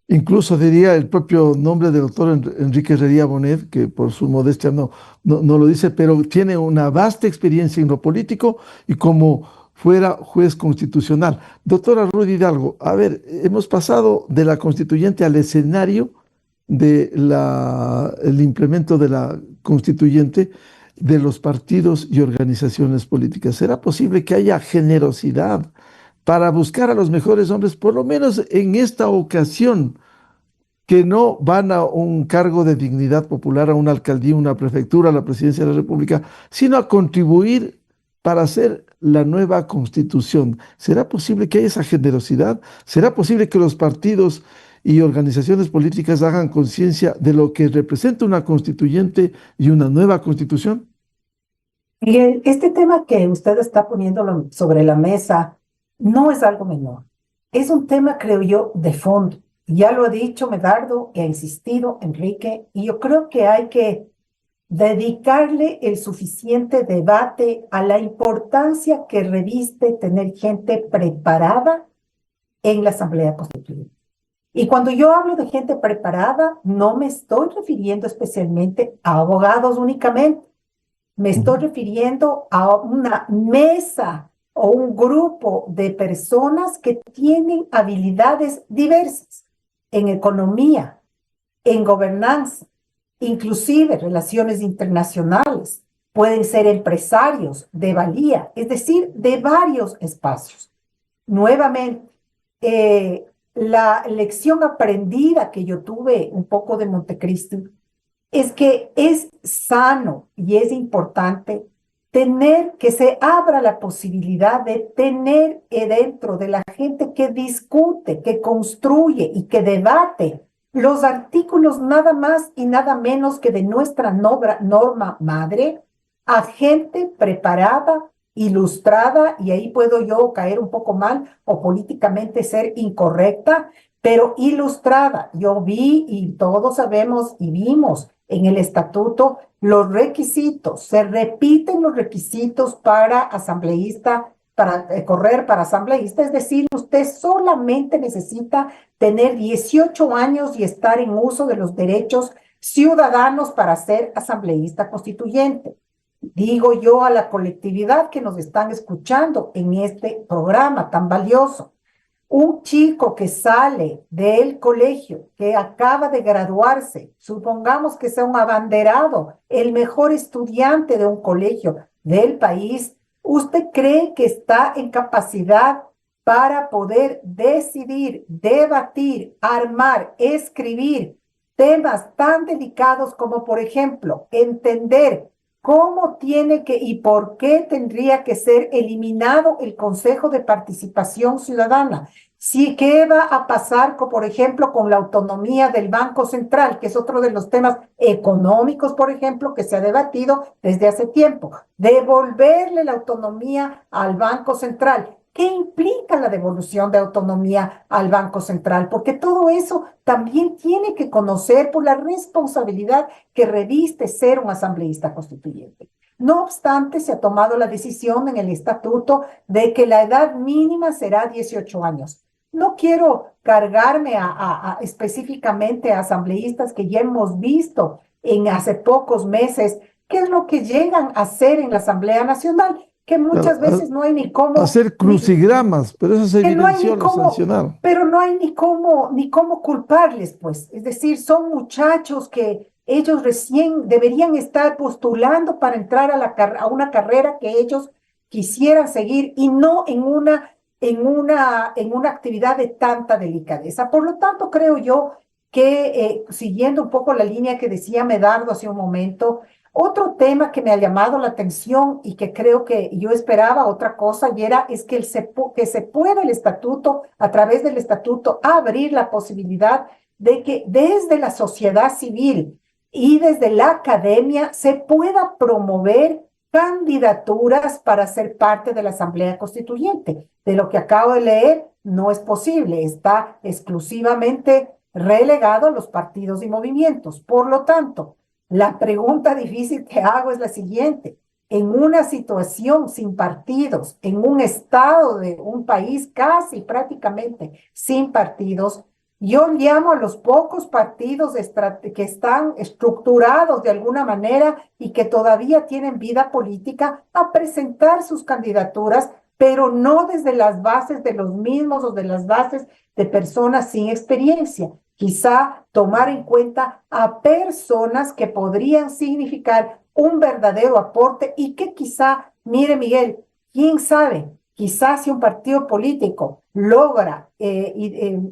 Incluso diría el propio nombre del doctor Enrique Herrería Bonet, que por su modestia no lo dice, pero tiene una vasta experiencia en lo político y como fuera juez constitucional. Doctora Rudy Hidalgo, a ver, hemos pasado de la constituyente al escenario del implemento de la constituyente de los partidos y organizaciones políticas. ¿Será posible que haya generosidad para buscar a los mejores hombres, por lo menos en esta ocasión, que no van a un cargo de dignidad popular, a una alcaldía, una prefectura, a la presidencia de la República, sino a contribuir para hacer la nueva constitución? ¿Será posible que haya esa generosidad? ¿Será posible que los partidos y organizaciones políticas hagan conciencia de lo que representa una constituyente y una nueva constitución? Miguel, este tema que usted está poniendo sobre la mesa no es algo menor. Es un tema, creo yo, de fondo. Ya lo ha dicho Medardo y ha insistido Enrique, y yo creo que hay que dedicarle el suficiente debate a la importancia que reviste tener gente preparada en la Asamblea Constituyente. Y cuando yo hablo de gente preparada, no me estoy refiriendo especialmente a abogados únicamente. Me estoy refiriendo a una mesa o un grupo de personas que tienen habilidades diversas en economía, en gobernanza, inclusive relaciones internacionales. Pueden ser empresarios de valía, es decir, de varios espacios. Nuevamente, la lección aprendida que yo tuve un poco de Montecristi es que es sano y es importante tener que se abra la posibilidad de tener dentro de la gente que discute, que construye y que debate los artículos nada más y nada menos que de nuestra norma madre, a gente preparada, ilustrada, y ahí puedo yo caer un poco mal o políticamente ser incorrecta, pero ilustrada. Yo vi y todos sabemos y vimos en el estatuto los requisitos, se repiten los requisitos para asambleísta, para correr para asambleísta, es decir, usted solamente necesita tener 18 años y estar en uso de los derechos ciudadanos para ser asambleísta constituyente. Digo yo a la colectividad que nos están escuchando en este programa tan valioso. Un chico que sale del colegio, que acaba de graduarse, supongamos que sea un abanderado, el mejor estudiante de un colegio del país, ¿usted cree que está en capacidad para poder decidir, debatir, armar, escribir temas tan delicados como, por ejemplo, entender cómo tiene que y por qué tendría que ser eliminado el Consejo de Participación Ciudadana? Sí, ¿qué va a pasar, por ejemplo, con la autonomía del Banco Central, que es otro de los temas económicos, por ejemplo, que se ha debatido desde hace tiempo? Devolverle la autonomía al Banco Central. ¿Qué implica la devolución de autonomía al Banco Central? Porque todo eso también tiene que conocer por la responsabilidad que reviste ser un asambleísta constituyente. No obstante, se ha tomado la decisión en el estatuto de que la edad mínima será 18 años. No quiero cargarme específicamente a asambleístas que ya hemos visto en hace pocos meses qué es lo que llegan a hacer en la Asamblea Nacional, que muchas veces no hay ni cómo hacer crucigramas, pero eso se evidenció, lo sancionaron. Pero no hay ni cómo culparles, pues. Es decir, son muchachos que ellos recién deberían estar postulando para entrar a una carrera que ellos quisieran seguir y no en una actividad de tanta delicadeza. Por lo tanto, creo yo que siguiendo un poco la línea que decía Medardo hace un momento, otro tema que me ha llamado la atención y que creo que yo esperaba otra cosa y es que se pueda el estatuto, a través del estatuto, abrir la posibilidad de que desde la sociedad civil y desde la academia se pueda promover candidaturas para ser parte de la Asamblea Constituyente. De lo que acabo de leer, no es posible, está exclusivamente relegado a los partidos y movimientos. Por lo tanto, la pregunta difícil que hago es la siguiente. En una situación sin partidos, en un estado de un país casi prácticamente sin partidos, yo llamo a los pocos partidos que están estructurados de alguna manera y que todavía tienen vida política a presentar sus candidaturas, pero no desde las bases de los mismos o de las bases de personas sin experiencia. Quizá tomar en cuenta a personas que podrían significar un verdadero aporte y que quizá, mire Miguel, quién sabe, quizás si un partido político logra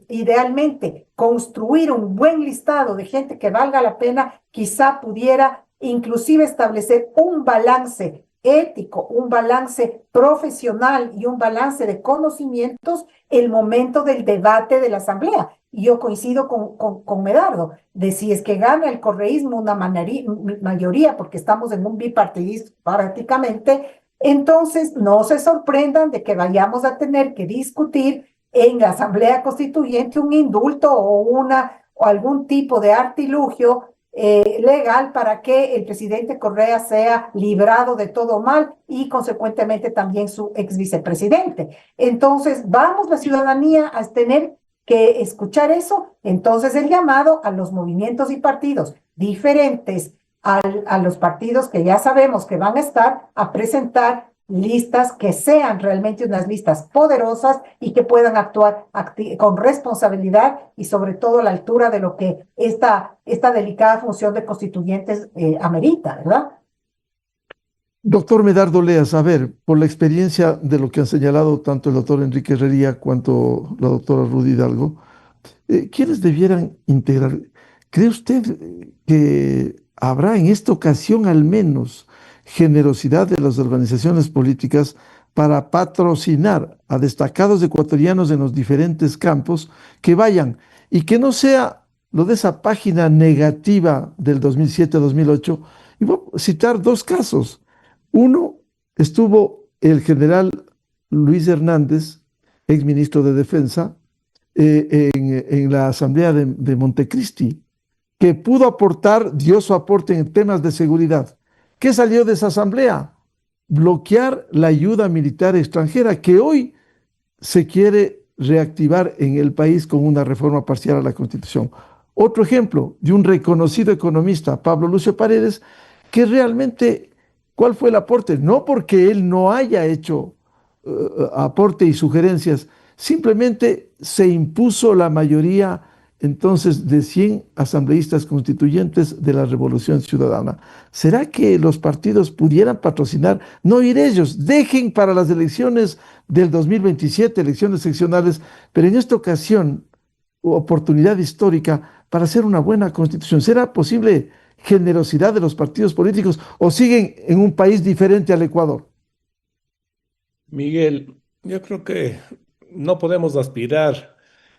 idealmente construir un buen listado de gente que valga la pena, quizá pudiera inclusive establecer un balance ético, un balance profesional y un balance de conocimientos el momento del debate de la Asamblea. Y yo coincido con Medardo, de si es que gana el correísmo una mayoría, porque estamos en un bipartidismo prácticamente, entonces no se sorprendan de que vayamos a tener que discutir en la Asamblea Constituyente un indulto o algún tipo de artilugio legal para que el presidente Correa sea librado de todo mal y consecuentemente también su ex vicepresidente. Entonces vamos la ciudadanía a tener que escuchar eso. Entonces el llamado a los movimientos y partidos diferentes a los partidos que ya sabemos que van a estar a presentar listas que sean realmente unas listas poderosas y que puedan actuar con responsabilidad y sobre todo a la altura de lo que esta delicada función de constituyentes amerita, ¿verdad? Doctor Medardo Leas, a ver, por la experiencia de lo que han señalado tanto el doctor Enrique Herrería cuanto la doctora Ruth Hidalgo, ¿Quiénes debieran integrar? ¿Cree usted que habrá en esta ocasión al menos generosidad de las organizaciones políticas para patrocinar a destacados ecuatorianos en los diferentes campos que vayan y que no sea lo de esa página negativa del 2007-2008? Y voy a citar dos casos. Uno, estuvo el general Luis Hernández, exministro de Defensa, en la Asamblea de Montecristi, que pudo aportar, dio su aporte en temas de seguridad. ¿Qué salió de esa asamblea? Bloquear la ayuda militar extranjera que hoy se quiere reactivar en el país con una reforma parcial a la Constitución. Otro ejemplo de un reconocido economista, Pablo Lucio Paredes, que realmente, ¿cuál fue el aporte? No porque él no haya hecho aporte y sugerencias, simplemente se impuso la mayoría entonces de 100 asambleístas constituyentes de la Revolución Ciudadana. ¿Será que los partidos pudieran patrocinar? No ir ellos, dejen para las elecciones del 2027, elecciones seccionales, pero en esta ocasión, oportunidad histórica para hacer una buena constitución. ¿Será posible generosidad de los partidos políticos o siguen en un país diferente al Ecuador? Miguel, yo creo que no podemos aspirar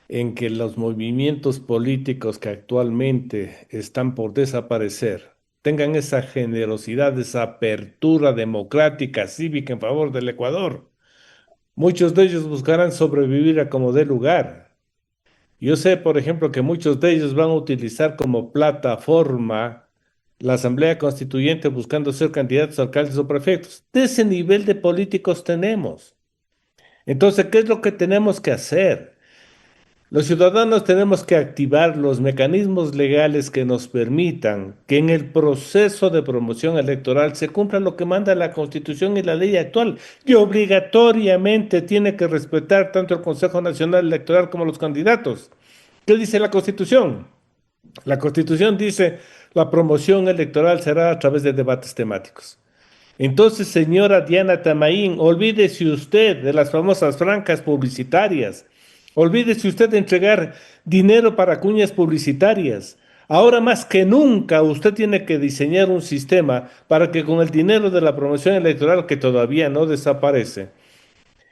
en que los movimientos políticos que actualmente están por desaparecer tengan esa generosidad, esa apertura democrática, cívica en favor del Ecuador. Muchos de ellos buscarán sobrevivir a como dé lugar. Yo sé, por ejemplo, que muchos de ellos van a utilizar como plataforma la Asamblea Constituyente buscando ser candidatos a alcaldes o prefectos. De ese nivel de políticos tenemos. Entonces, ¿qué es lo que tenemos que hacer? Los ciudadanos tenemos que activar los mecanismos legales que nos permitan que en el proceso de promoción electoral se cumpla lo que manda la Constitución y la ley actual, que obligatoriamente tiene que respetar tanto el Consejo Nacional Electoral como los candidatos. ¿Qué dice la Constitución? La Constitución dice la promoción electoral será a través de debates temáticos. Entonces, señora Diana Tamaín, olvídese usted de las famosas francas publicitarias. Olvídese usted de entregar dinero para cuñas publicitarias. Ahora más que nunca usted tiene que diseñar un sistema para que con el dinero de la promoción electoral, que todavía no desaparece,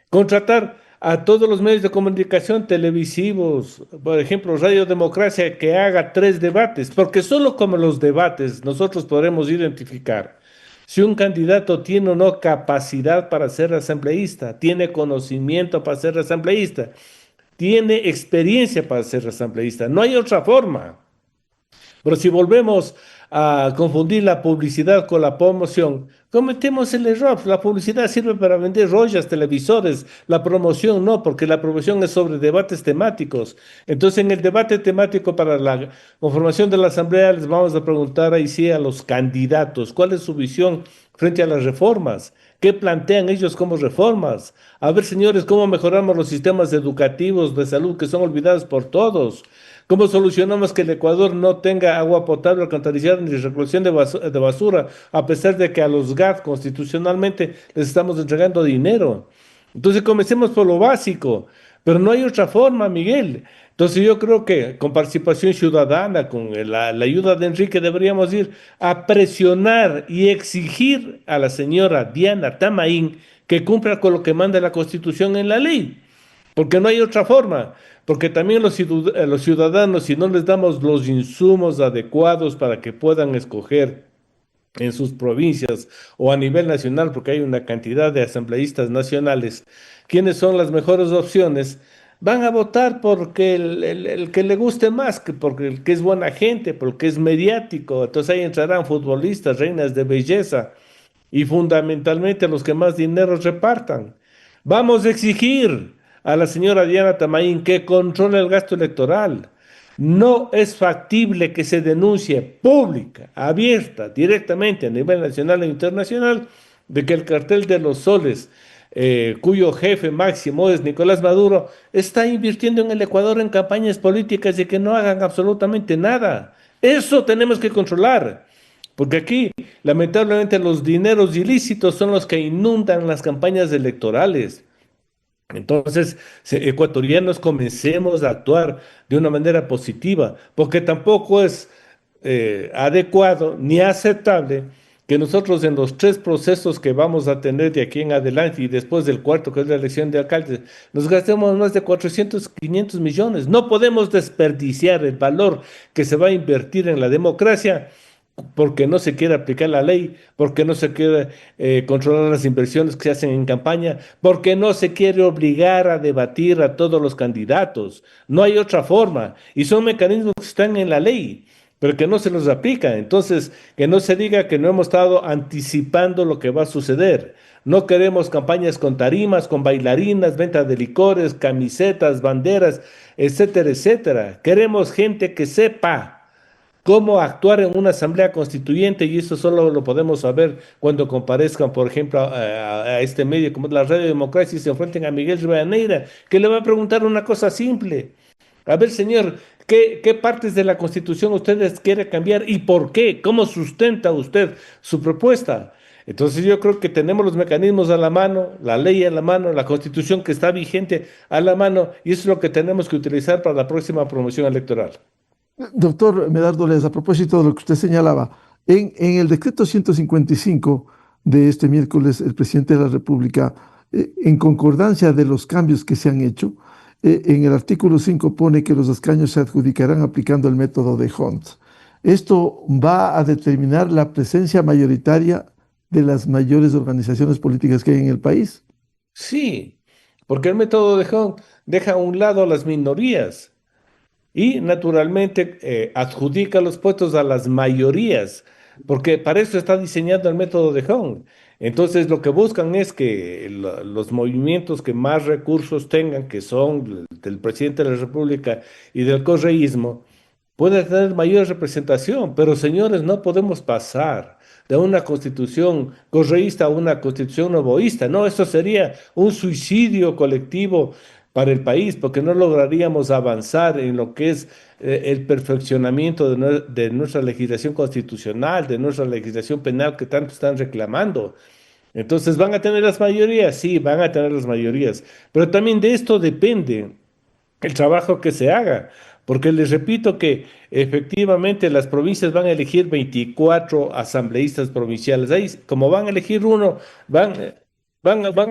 contratar a todos los medios de comunicación televisivos, por ejemplo, Radio Democracia, que haga 3 debates, porque solo como los debates nosotros podremos identificar si un candidato tiene o no capacidad para ser asambleísta, tiene conocimiento para ser asambleísta, tiene experiencia para ser asambleísta. No hay otra forma. Pero si volvemos a confundir la publicidad con la promoción, cometemos el error. La publicidad sirve para vender rollas, televisores, la promoción no, porque la promoción es sobre debates temáticos. Entonces, en el debate temático para la conformación de la Asamblea, les vamos a preguntar ahí sí a los candidatos, ¿cuál es su visión frente a las reformas? ¿Qué plantean ellos como reformas? A ver, señores, ¿cómo mejoramos los sistemas educativos de salud que son olvidados por todos? ¿Cómo solucionamos que el Ecuador no tenga agua potable, alcantarillada ni recolección de basura, a pesar de que a los GAT constitucionalmente les estamos entregando dinero? Entonces comencemos por lo básico, pero no hay otra forma, Miguel. Entonces yo creo que con participación ciudadana, con la ayuda de Enrique, deberíamos ir a presionar y exigir a la señora Diana Tamaín que cumpla con lo que manda la Constitución en la ley, porque no hay otra forma. Porque también los ciudadanos, si no les damos los insumos adecuados para que puedan escoger en sus provincias o a nivel nacional, porque hay una cantidad de asambleístas nacionales, quiénes son las mejores opciones, van a votar porque el que le guste más, porque el que es buena gente, porque es mediático. Entonces ahí entrarán futbolistas, reinas de belleza y fundamentalmente los que más dinero repartan. Vamos a exigir a la señora Diana Tamaín que controle el gasto electoral. No es factible que se denuncie pública, abierta, directamente a nivel nacional e internacional de que el cartel de los soles, cuyo jefe máximo es Nicolás Maduro, está invirtiendo en el Ecuador en campañas políticas y que no hagan absolutamente nada. Eso tenemos que controlar. Porque aquí, lamentablemente, los dineros ilícitos son los que inundan las campañas electorales. Entonces, ecuatorianos, comencemos a actuar de una manera positiva, porque tampoco es adecuado ni aceptable que nosotros en los tres procesos que vamos a tener de aquí en adelante y después del cuarto, que es la elección de alcaldes, nos gastemos más de 400, 500 millones. No podemos desperdiciar el valor que se va a invertir en la democracia porque no se quiere aplicar la ley, porque no se quiere controlar las inversiones que se hacen en campaña, porque no se quiere obligar a debatir a todos los candidatos. No hay otra forma. Y son mecanismos que están en la ley, pero que no se los aplica. Entonces, que no se diga que no hemos estado anticipando lo que va a suceder. No queremos campañas con tarimas, con bailarinas, venta de licores, camisetas, banderas, etcétera, etcétera. Queremos gente que sepa cómo actuar en una asamblea constituyente y eso solo lo podemos saber cuando comparezcan, por ejemplo, a este medio como la Radio Democracia y se enfrenten a Miguel Rivadeneira, que le va a preguntar una cosa simple. A ver, señor, ¿qué partes de la Constitución ustedes quiere cambiar y por qué? ¿Cómo sustenta usted su propuesta? Entonces yo creo que tenemos los mecanismos a la mano, la ley a la mano, la Constitución que está vigente a la mano y eso es lo que tenemos que utilizar para la próxima promoción electoral. Doctor Medardo Lez, a propósito de lo que usted señalaba, en el decreto 155 de este miércoles, el presidente de la República, en concordancia de los cambios que se han hecho, en el artículo 5 pone que los escaños se adjudicarán aplicando el método de Hunt. Esto va a determinar la presencia mayoritaria de las mayores organizaciones políticas que hay en el país. Sí, porque el método de Hunt deja a un lado a las minorías. Y naturalmente adjudica los puestos a las mayorías, porque para eso está diseñado el método de Hong. Entonces lo que buscan es que los movimientos que más recursos tengan, que son del presidente de la República y del correísmo, puedan tener mayor representación. Pero señores, no podemos pasar de una constitución correísta a una constitución novoísta. No, eso sería un suicidio colectivo para el país, porque no lograríamos avanzar en lo que es el perfeccionamiento de nuestra legislación constitucional, de nuestra legislación penal que tanto están reclamando. Entonces, ¿van a tener las mayorías? Sí, van a tener las mayorías, pero también de esto depende el trabajo que se haga, porque les repito que efectivamente las provincias van a elegir 24 asambleístas provinciales. Ahí, como van a elegir uno, van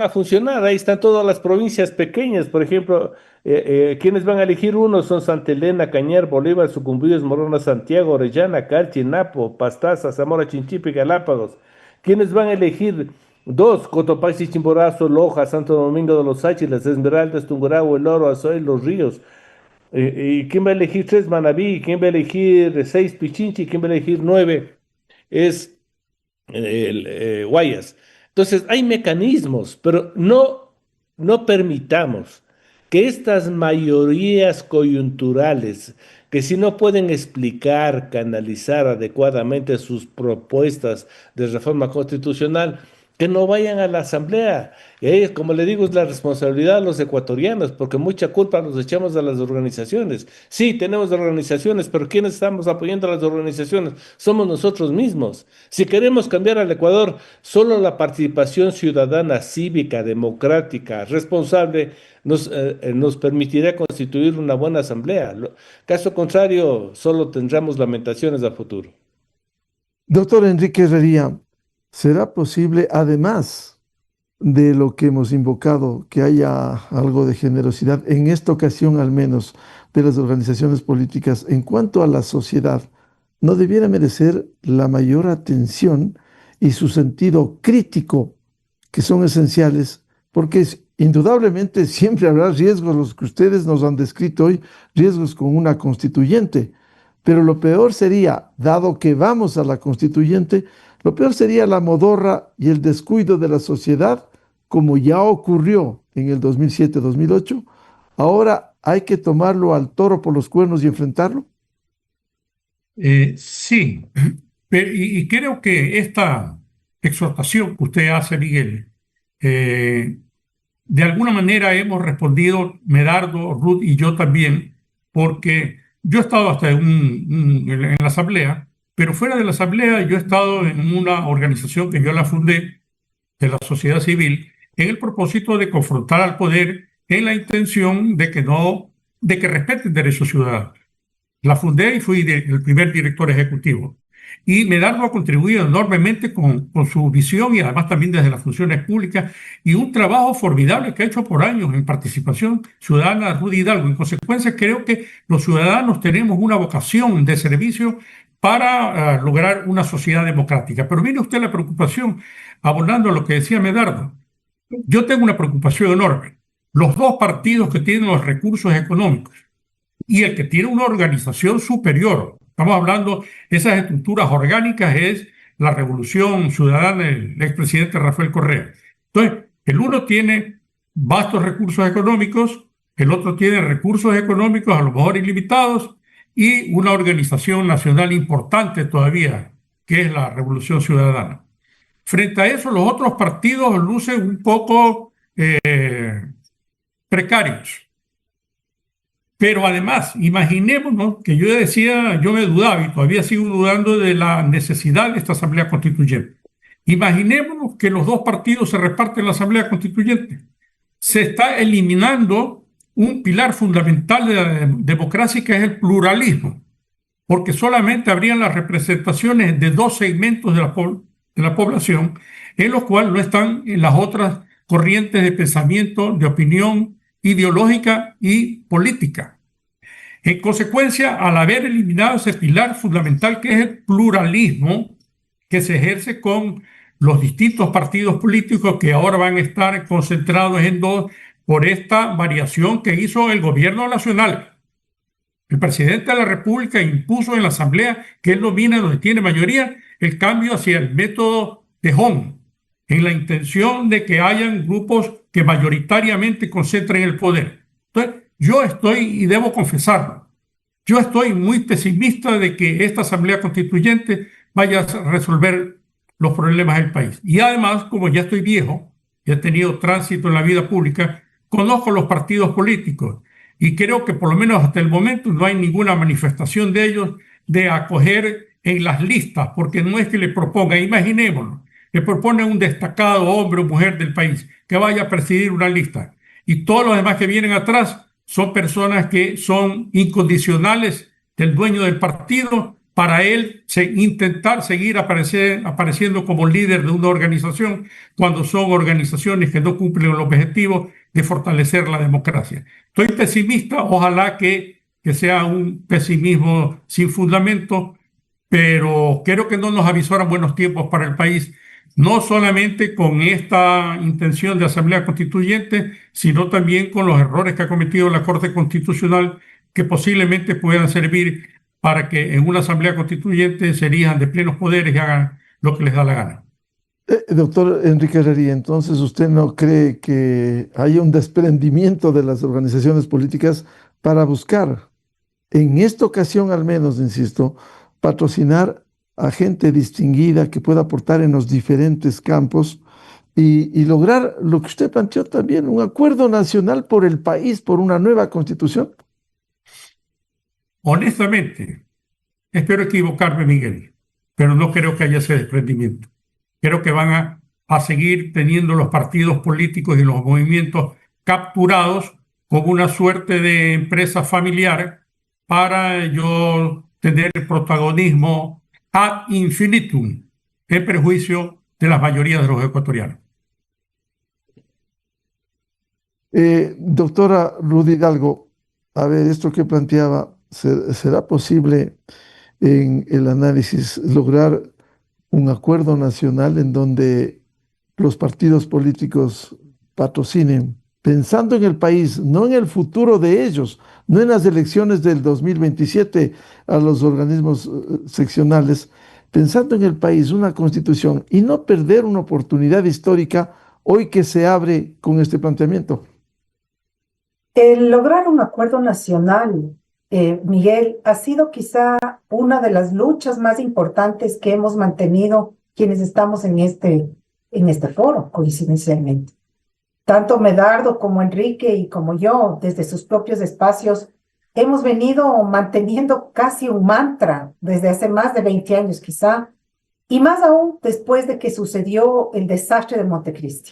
a funcionar. Ahí están todas las provincias pequeñas. Por ejemplo, quienes van a elegir uno son Santa Elena, Cañar, Bolívar, Sucumbíos, Morona, Santiago, Orellana, Calchi, Napo, Pastaza, Zamora, Chinchipe y Galápagos. Quienes van a elegir dos, Cotopaxi, Chimborazo, Loja, Santo Domingo de los Áchilas, Esmeraldas, Tungurahua, El Oro, Azoy, Los Ríos. ¿Y quién va a elegir tres? Manabí. ¿Quién va a elegir seis? Pichinchi. ¿Quién va a elegir nueve? Es Guayas. Entonces, hay mecanismos, pero no permitamos que estas mayorías coyunturales, que si no pueden explicar, canalizar adecuadamente sus propuestas de reforma constitucional, que no vayan a la asamblea. Y ahí, como le digo, es la responsabilidad de los ecuatorianos, porque mucha culpa nos echamos a las organizaciones. Sí, tenemos organizaciones, pero ¿quiénes estamos apoyando a las organizaciones? Somos nosotros mismos. Si queremos cambiar al Ecuador, solo la participación ciudadana, cívica, democrática, responsable, nos permitirá constituir una buena asamblea. Caso contrario, solo tendremos lamentaciones a futuro. Doctor Enrique Herrería, ¿será posible, además de lo que hemos invocado, que haya algo de generosidad, en esta ocasión al menos, de las organizaciones políticas en cuanto a la sociedad? ¿No debiera merecer la mayor atención y su sentido crítico, que son esenciales? Porque indudablemente siempre habrá riesgos, los que ustedes nos han descrito hoy, riesgos con una constituyente. Pero lo peor sería, dado que vamos a la constituyente, lo peor sería la modorra y el descuido de la sociedad, como ya ocurrió en el 2007-2008. Ahora hay que tomarlo al toro por los cuernos y enfrentarlo. Sí, y creo que esta exhortación que usted hace, Miguel, de alguna manera hemos respondido, Medardo, Ruth y yo también, porque yo he estado hasta en la asamblea, pero fuera de la asamblea yo he estado en una organización que yo la fundé, de la sociedad civil, en el propósito de confrontar al poder en la intención de que respeten derechos ciudadanos. La fundé y fui el primer director ejecutivo. Y Medardo ha contribuido enormemente con su visión y además también desde las funciones públicas y un trabajo formidable que ha hecho por años en participación ciudadana Rudy Hidalgo. En consecuencia, creo que los ciudadanos tenemos una vocación de servicio para lograr una sociedad democrática. Pero mire usted la preocupación, abonando a lo que decía Medardo. Yo tengo una preocupación enorme. Los dos partidos que tienen los recursos económicos y el que tiene una organización superior, estamos hablando de esas estructuras orgánicas, es la Revolución Ciudadana del expresidente Rafael Correa. Entonces, el uno tiene vastos recursos económicos, el otro tiene recursos económicos a lo mejor ilimitados y una organización nacional importante todavía, que es la Revolución Ciudadana. Frente a eso, los otros partidos lucen un poco precarios. Pero además, imaginémonos que yo decía, yo me dudaba y todavía sigo dudando de la necesidad de esta Asamblea Constituyente. Imaginémonos que los dos partidos se reparten la Asamblea Constituyente. Se está eliminando un pilar fundamental de la democracia, que es el pluralismo, porque solamente habrían las representaciones de dos segmentos de la población, en los cuales no están en las otras corrientes de pensamiento, de opinión ideológica y política. En consecuencia, al haber eliminado ese pilar fundamental que es el pluralismo, que se ejerce con los distintos partidos políticos que ahora van a estar concentrados en dos por esta variación que hizo el gobierno nacional. El presidente de la República impuso en la Asamblea, que él domina donde tiene mayoría, el cambio hacia el método de Hong, en la intención de que hayan grupos que mayoritariamente concentren el poder. Entonces, yo estoy, y debo confesarlo, yo estoy muy pesimista de que esta Asamblea Constituyente vaya a resolver los problemas del país. Y además, como ya estoy viejo, ya he tenido tránsito en la vida pública, conozco los partidos políticos y creo que por lo menos hasta el momento no hay ninguna manifestación de ellos de acoger en las listas, porque no es que le proponga, imaginémonos, le propone un destacado hombre o mujer del país que vaya a presidir una lista y todos los demás que vienen atrás son personas que son incondicionales del dueño del partido para él intentar seguir apareciendo como líder de una organización cuando son organizaciones que no cumplen el objetivo de fortalecer la democracia. Estoy pesimista, ojalá que sea un pesimismo sin fundamento, pero creo que no nos avisoran buenos tiempos para el país, no solamente con esta intención de Asamblea Constituyente, sino también con los errores que ha cometido la Corte Constitucional, que posiblemente puedan servir para que en una Asamblea Constituyente se erijan de plenos poderes y hagan lo que les da la gana. Doctor Enrique Herrería, entonces usted no cree que haya un desprendimiento de las organizaciones políticas para buscar, en esta ocasión al menos, insisto, patrocinar a gente distinguida que pueda aportar en los diferentes campos y lograr lo que usted planteó también, un acuerdo nacional por el país, por una nueva constitución? Honestamente, espero equivocarme, Miguel, pero no creo que haya ese desprendimiento. Creo que van a seguir teniendo los partidos políticos y los movimientos capturados como una suerte de empresa familiar para yo tener el protagonismo ad infinitum, en perjuicio de la mayoría de los ecuatorianos. Doctora Rudy Hidalgo, a ver, esto que planteaba, ¿será posible en el análisis lograr un acuerdo nacional en donde los partidos políticos patrocinen, pensando en el país, no en el futuro de ellos, no en las elecciones del 2027 a los organismos seccionales, pensando en el país, una constitución y no perder una oportunidad histórica hoy que se abre con este planteamiento? El lograr un acuerdo nacional, Miguel, ha sido quizá una de las luchas más importantes que hemos mantenido quienes estamos en este foro, coincidencialmente. Tanto Medardo como Enrique y como yo, desde sus propios espacios, hemos venido manteniendo casi un mantra desde hace más de 20 años quizá, y más aún después de que sucedió el desastre de Montecristi.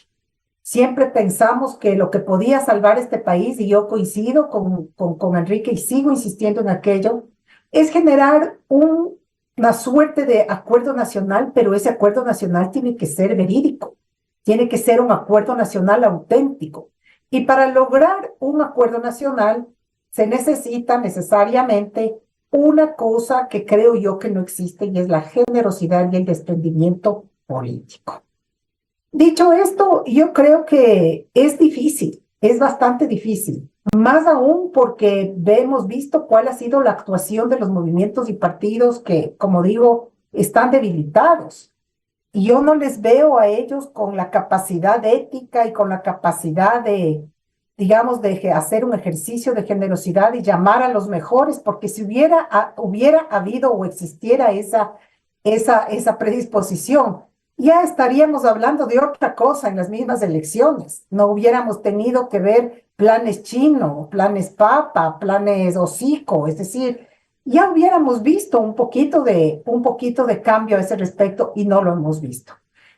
Siempre pensamos que lo que podía salvar este país, y yo coincido con Enrique y sigo insistiendo en aquello, es generar una suerte de acuerdo nacional, pero ese acuerdo nacional tiene que ser verídico, tiene que ser un acuerdo nacional auténtico. Y para lograr un acuerdo nacional se necesita necesariamente una cosa que creo yo que no existe, y es la generosidad y el desprendimiento político. Dicho esto, yo creo que es difícil, es bastante difícil, más aún porque hemos visto cuál ha sido la actuación de los movimientos y partidos que, como digo, están debilitados. Y yo no les veo a ellos con la capacidad ética y con la capacidad de, digamos, de hacer un ejercicio de generosidad y llamar a los mejores, porque si hubiera habido o existiera esa predisposición, ya estaríamos hablando de otra cosa en las mismas elecciones. No hubiéramos tenido que ver planes chino, planes papa, planes hocico, es decir, ya hubiéramos visto un poquito de cambio a ese respecto y no lo hemos visto.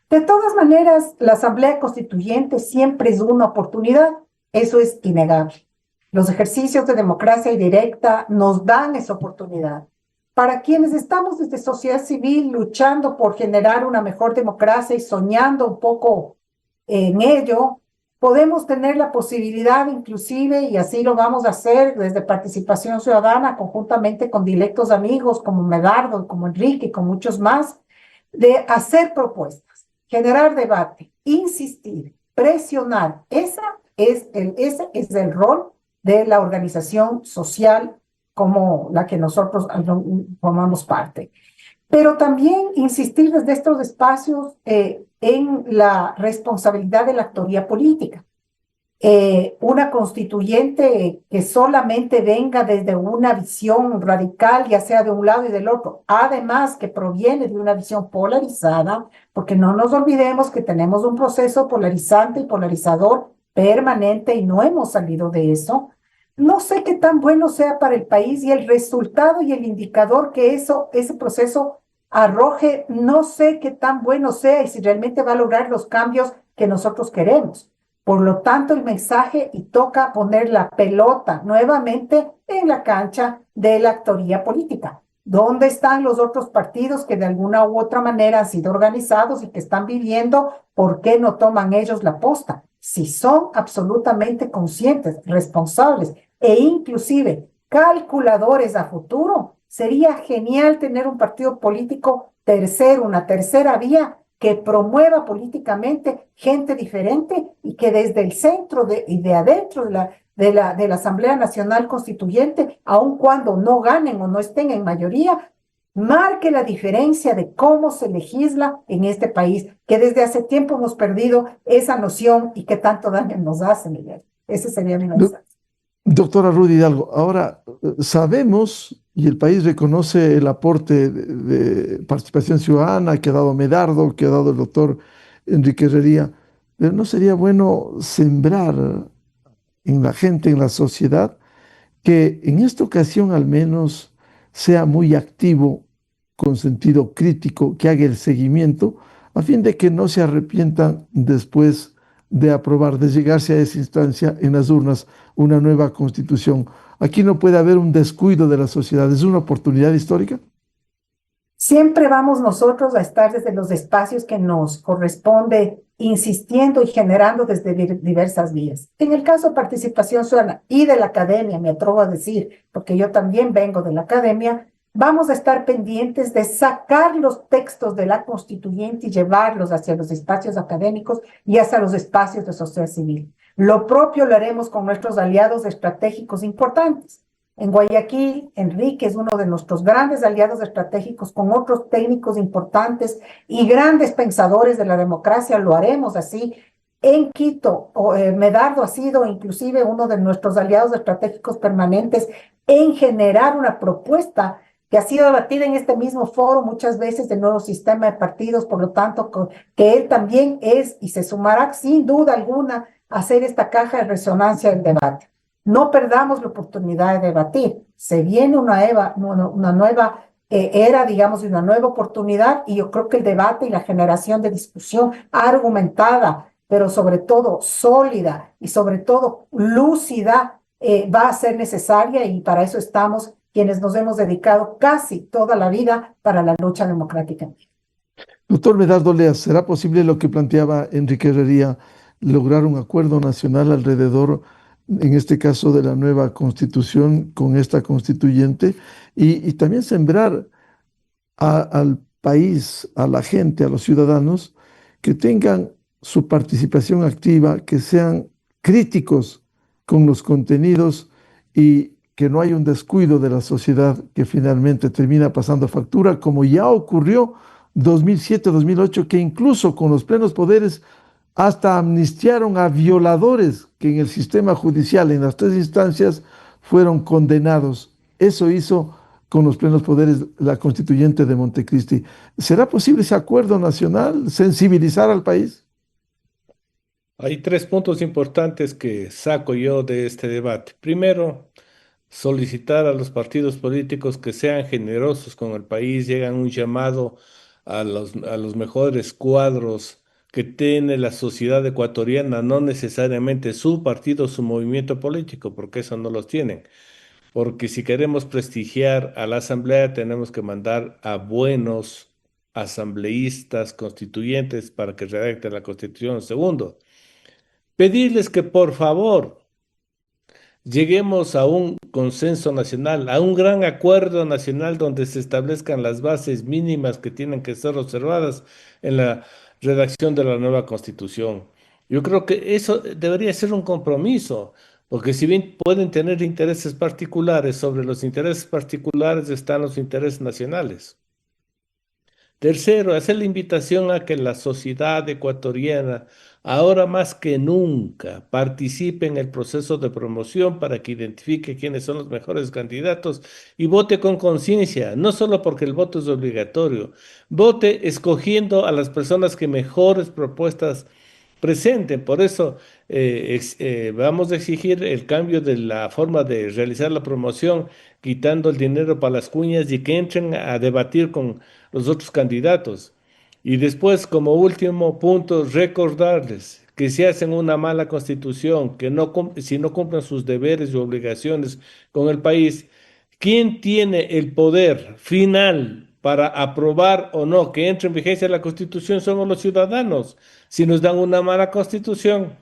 De todas maneras, la Asamblea Constituyente siempre es una oportunidad, eso es innegable. Los ejercicios de democracia directa nos dan esa oportunidad. Para quienes estamos desde sociedad civil luchando por generar una mejor democracia y soñando un poco en ello, podemos tener la posibilidad inclusive, y así lo vamos a hacer desde Participación Ciudadana, conjuntamente con directos amigos como Medardo, como Enrique y con muchos más, de hacer propuestas, generar debate, insistir, presionar. Ese es el rol de la organización social como la que nosotros formamos parte. Pero también insistir desde estos espacios en la responsabilidad de la actoría política. Una constituyente que solamente venga desde una visión radical, ya sea de un lado y del otro, además que proviene de una visión polarizada, porque no nos olvidemos que tenemos un proceso polarizante y polarizador permanente y no hemos salido de eso. No sé qué tan bueno sea para el país, y el resultado y el indicador que ese proceso arroje, no sé qué tan bueno sea y si realmente va a lograr los cambios que nosotros queremos. Por lo tanto, el mensaje, y toca poner la pelota nuevamente en la cancha de la actoría política. ¿Dónde están los otros partidos que de alguna u otra manera han sido organizados y que están viviendo? ¿Por qué no toman ellos la posta? Si son absolutamente conscientes, responsables e inclusive calculadores a futuro, sería genial tener un partido político tercero, una tercera vía que promueva políticamente gente diferente y que desde el centro y de adentro de la Asamblea Nacional Constituyente, aun cuando no ganen o no estén en mayoría, marque la diferencia de cómo se legisla en este país, que desde hace tiempo hemos perdido esa noción y que tanto daño nos hace, Miguel. Ese sería mi mensaje. Doctora Ruth Hidalgo, ahora sabemos, y el país reconoce el aporte de Participación Ciudadana que ha dado Medardo, que ha dado el doctor Enrique Herrería, pero ¿no sería bueno sembrar en la gente, en la sociedad, que en esta ocasión al menos sea muy activo, con sentido crítico, que haga el seguimiento, a fin de que no se arrepientan después de aprobar, de llegarse a esa instancia en las urnas, una nueva constitución? Aquí no puede haber un descuido de la sociedad, es una oportunidad histórica. Siempre vamos nosotros a estar desde los espacios que nos corresponde, insistiendo y generando desde diversas vías. En el caso de Participación Ciudadana y de la academia, me atrevo a decir, porque yo también vengo de la academia, vamos a estar pendientes de sacar los textos de la constituyente y llevarlos hacia los espacios académicos y hacia los espacios de sociedad civil. Lo propio lo haremos con nuestros aliados estratégicos importantes. En Guayaquil, Enrique es uno de nuestros grandes aliados estratégicos, con otros técnicos importantes y grandes pensadores de la democracia, lo haremos así. En Quito, Medardo ha sido inclusive uno de nuestros aliados estratégicos permanentes en generar una propuesta que ha sido debatida en este mismo foro muchas veces del nuevo sistema de partidos, por lo tanto, que él también es y se sumará sin duda alguna a hacer esta caja de resonancia del debate. No perdamos la oportunidad de debatir. Se viene una nueva era, digamos, de una nueva oportunidad, y yo creo que el debate y la generación de discusión argumentada pero sobre todo sólida y sobre todo lúcida, va a ser necesaria y para eso estamos quienes nos hemos dedicado casi toda la vida para la lucha democrática. Doctor Medardo Leas, ¿será posible lo que planteaba Enrique Herrería, lograr un acuerdo nacional alrededor, en este caso, de la nueva constitución con esta constituyente y también sembrar al país, a la gente, a los ciudadanos, que tengan su participación activa, que sean críticos con los contenidos y que no haya un descuido de la sociedad que finalmente termina pasando factura, como ya ocurrió 2007-2008, que incluso con los plenos poderes hasta amnistiaron a violadores que en el sistema judicial, en las tres instancias, fueron condenados. Eso hizo con los plenos poderes la constituyente de Montecristi. ¿Será posible ese acuerdo nacional, sensibilizar al país? Hay tres puntos importantes que saco yo de este debate. Primero, solicitar a los partidos políticos que sean generosos con el país, llegan un llamado a los mejores cuadros que tiene la sociedad ecuatoriana, no necesariamente su partido, su movimiento político, porque eso no los tienen. Porque si queremos prestigiar a la asamblea, tenemos que mandar a buenos asambleístas constituyentes para que redacten la constitución. Segundo, pedirles que por favor lleguemos a un consenso nacional, a un gran acuerdo nacional donde se establezcan las bases mínimas que tienen que ser observadas en la redacción de la nueva constitución. Yo creo que eso debería ser un compromiso, porque si bien pueden tener intereses particulares, sobre los intereses particulares están los intereses nacionales. Tercero, hacer la invitación a que la sociedad ecuatoriana, ahora más que nunca, participe en el proceso de promoción para que identifique quiénes son los mejores candidatos y vote con conciencia, no solo porque el voto es obligatorio, vote escogiendo a las personas que mejores propuestas presenten. Por eso vamos a exigir el cambio de la forma de realizar la promoción, quitando el dinero para las cuñas y que entren a debatir con los otros candidatos. Y después, como último punto, recordarles que si hacen una mala constitución, que si no cumplen sus deberes y obligaciones con el país, ¿quién tiene el poder final para aprobar o no que entre en vigencia la constitución? Somos los ciudadanos. Si nos dan una mala constitución,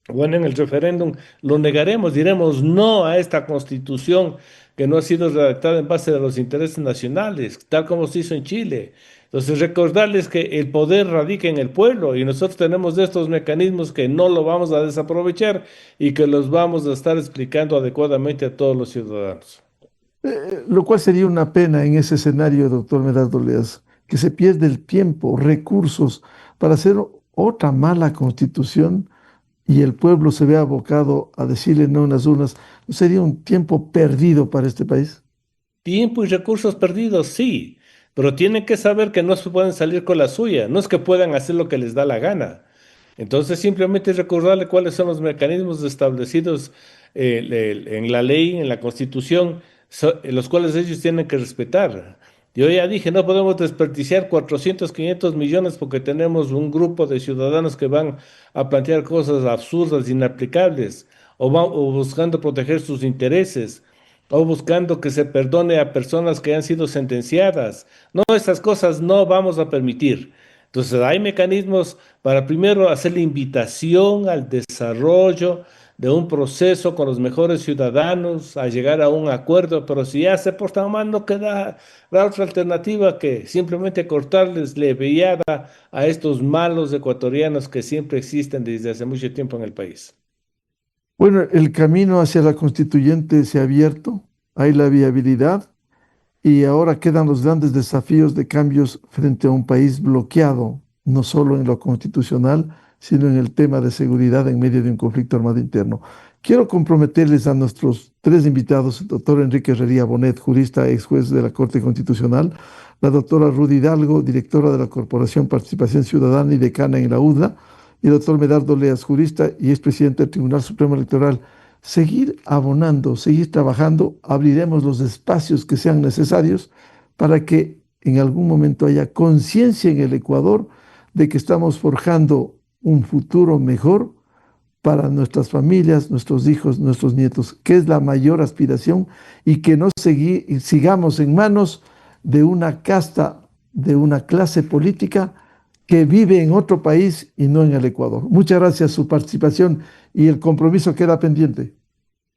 bueno, en el referéndum lo negaremos, diremos no a esta constitución que no ha sido redactada en base a los intereses nacionales, tal como se hizo en Chile. Entonces, recordarles que el poder radica en el pueblo y nosotros tenemos estos mecanismos que no lo vamos a desaprovechar y que los vamos a estar explicando adecuadamente a todos los ciudadanos. Lo cual sería una pena en ese escenario, doctor Medardo Leas, que se pierde el tiempo, recursos para hacer otra mala constitución y el pueblo se ve abocado a decirle no en las urnas. ¿No sería un tiempo perdido para este país? Tiempo y recursos perdidos, sí, pero tienen que saber que no se pueden salir con la suya, no es que puedan hacer lo que les da la gana. Entonces, simplemente recordarle cuáles son los mecanismos establecidos en la ley, en la Constitución, los cuales ellos tienen que respetar. Yo ya dije, no podemos desperdiciar 400, 500 millones porque tenemos un grupo de ciudadanos que van a plantear cosas absurdas, inaplicables, o buscando proteger sus intereses, o buscando que se perdone a personas que han sido sentenciadas. No, esas cosas no vamos a permitir. Entonces, hay mecanismos para primero hacer la invitación al desarrollo de un proceso con los mejores ciudadanos, a llegar a un acuerdo, pero si ya se portan mal, no queda la otra alternativa que simplemente cortarles la viada a estos malos ecuatorianos que siempre existen desde hace mucho tiempo en el país. Bueno, el camino hacia la constituyente se ha abierto, hay la viabilidad y ahora quedan los grandes desafíos de cambios frente a un país bloqueado, no solo en lo constitucional, sino en el tema de seguridad en medio de un conflicto armado interno. Quiero comprometerles a nuestros tres invitados, el doctor Enrique Herrería Bonet, jurista, ex juez de la Corte Constitucional, la doctora Ruth Hidalgo, directora de la Corporación Participación Ciudadana y decana en la UDLA, y el doctor Medardo Leas, jurista y expresidente del Tribunal Supremo Electoral. Seguir abonando, seguir trabajando, abriremos los espacios que sean necesarios para que en algún momento haya conciencia en el Ecuador de que estamos forjando un futuro mejor para nuestras familias, nuestros hijos, nuestros nietos, que es la mayor aspiración, y que no sigamos en manos de una casta, de una clase política que vive en otro país y no en el Ecuador. Muchas gracias por su participación y el compromiso queda pendiente.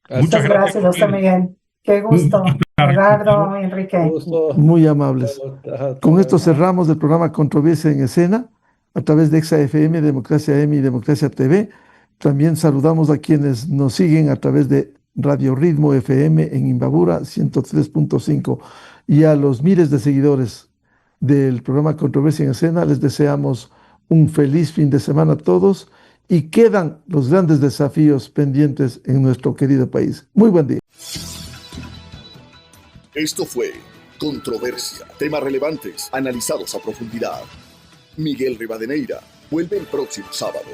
Muchas gracias, doctor Miguel. Qué gusto, Gerardo, Enrique. Gusto. Muy amables. Ajá, Con esto cerramos el programa Controversia en Escena a través de EXA-FM, Democracia M y Democracia TV. También saludamos a quienes nos siguen a través de Radio Ritmo FM en Imbabura 103.5, y a los miles de seguidores del programa Controversia en Escena les deseamos un feliz fin de semana a todos, y quedan los grandes desafíos pendientes en nuestro querido país. Muy buen día. Esto fue Controversia, temas relevantes analizados a profundidad. Miguel Rivadeneira vuelve el próximo sábado.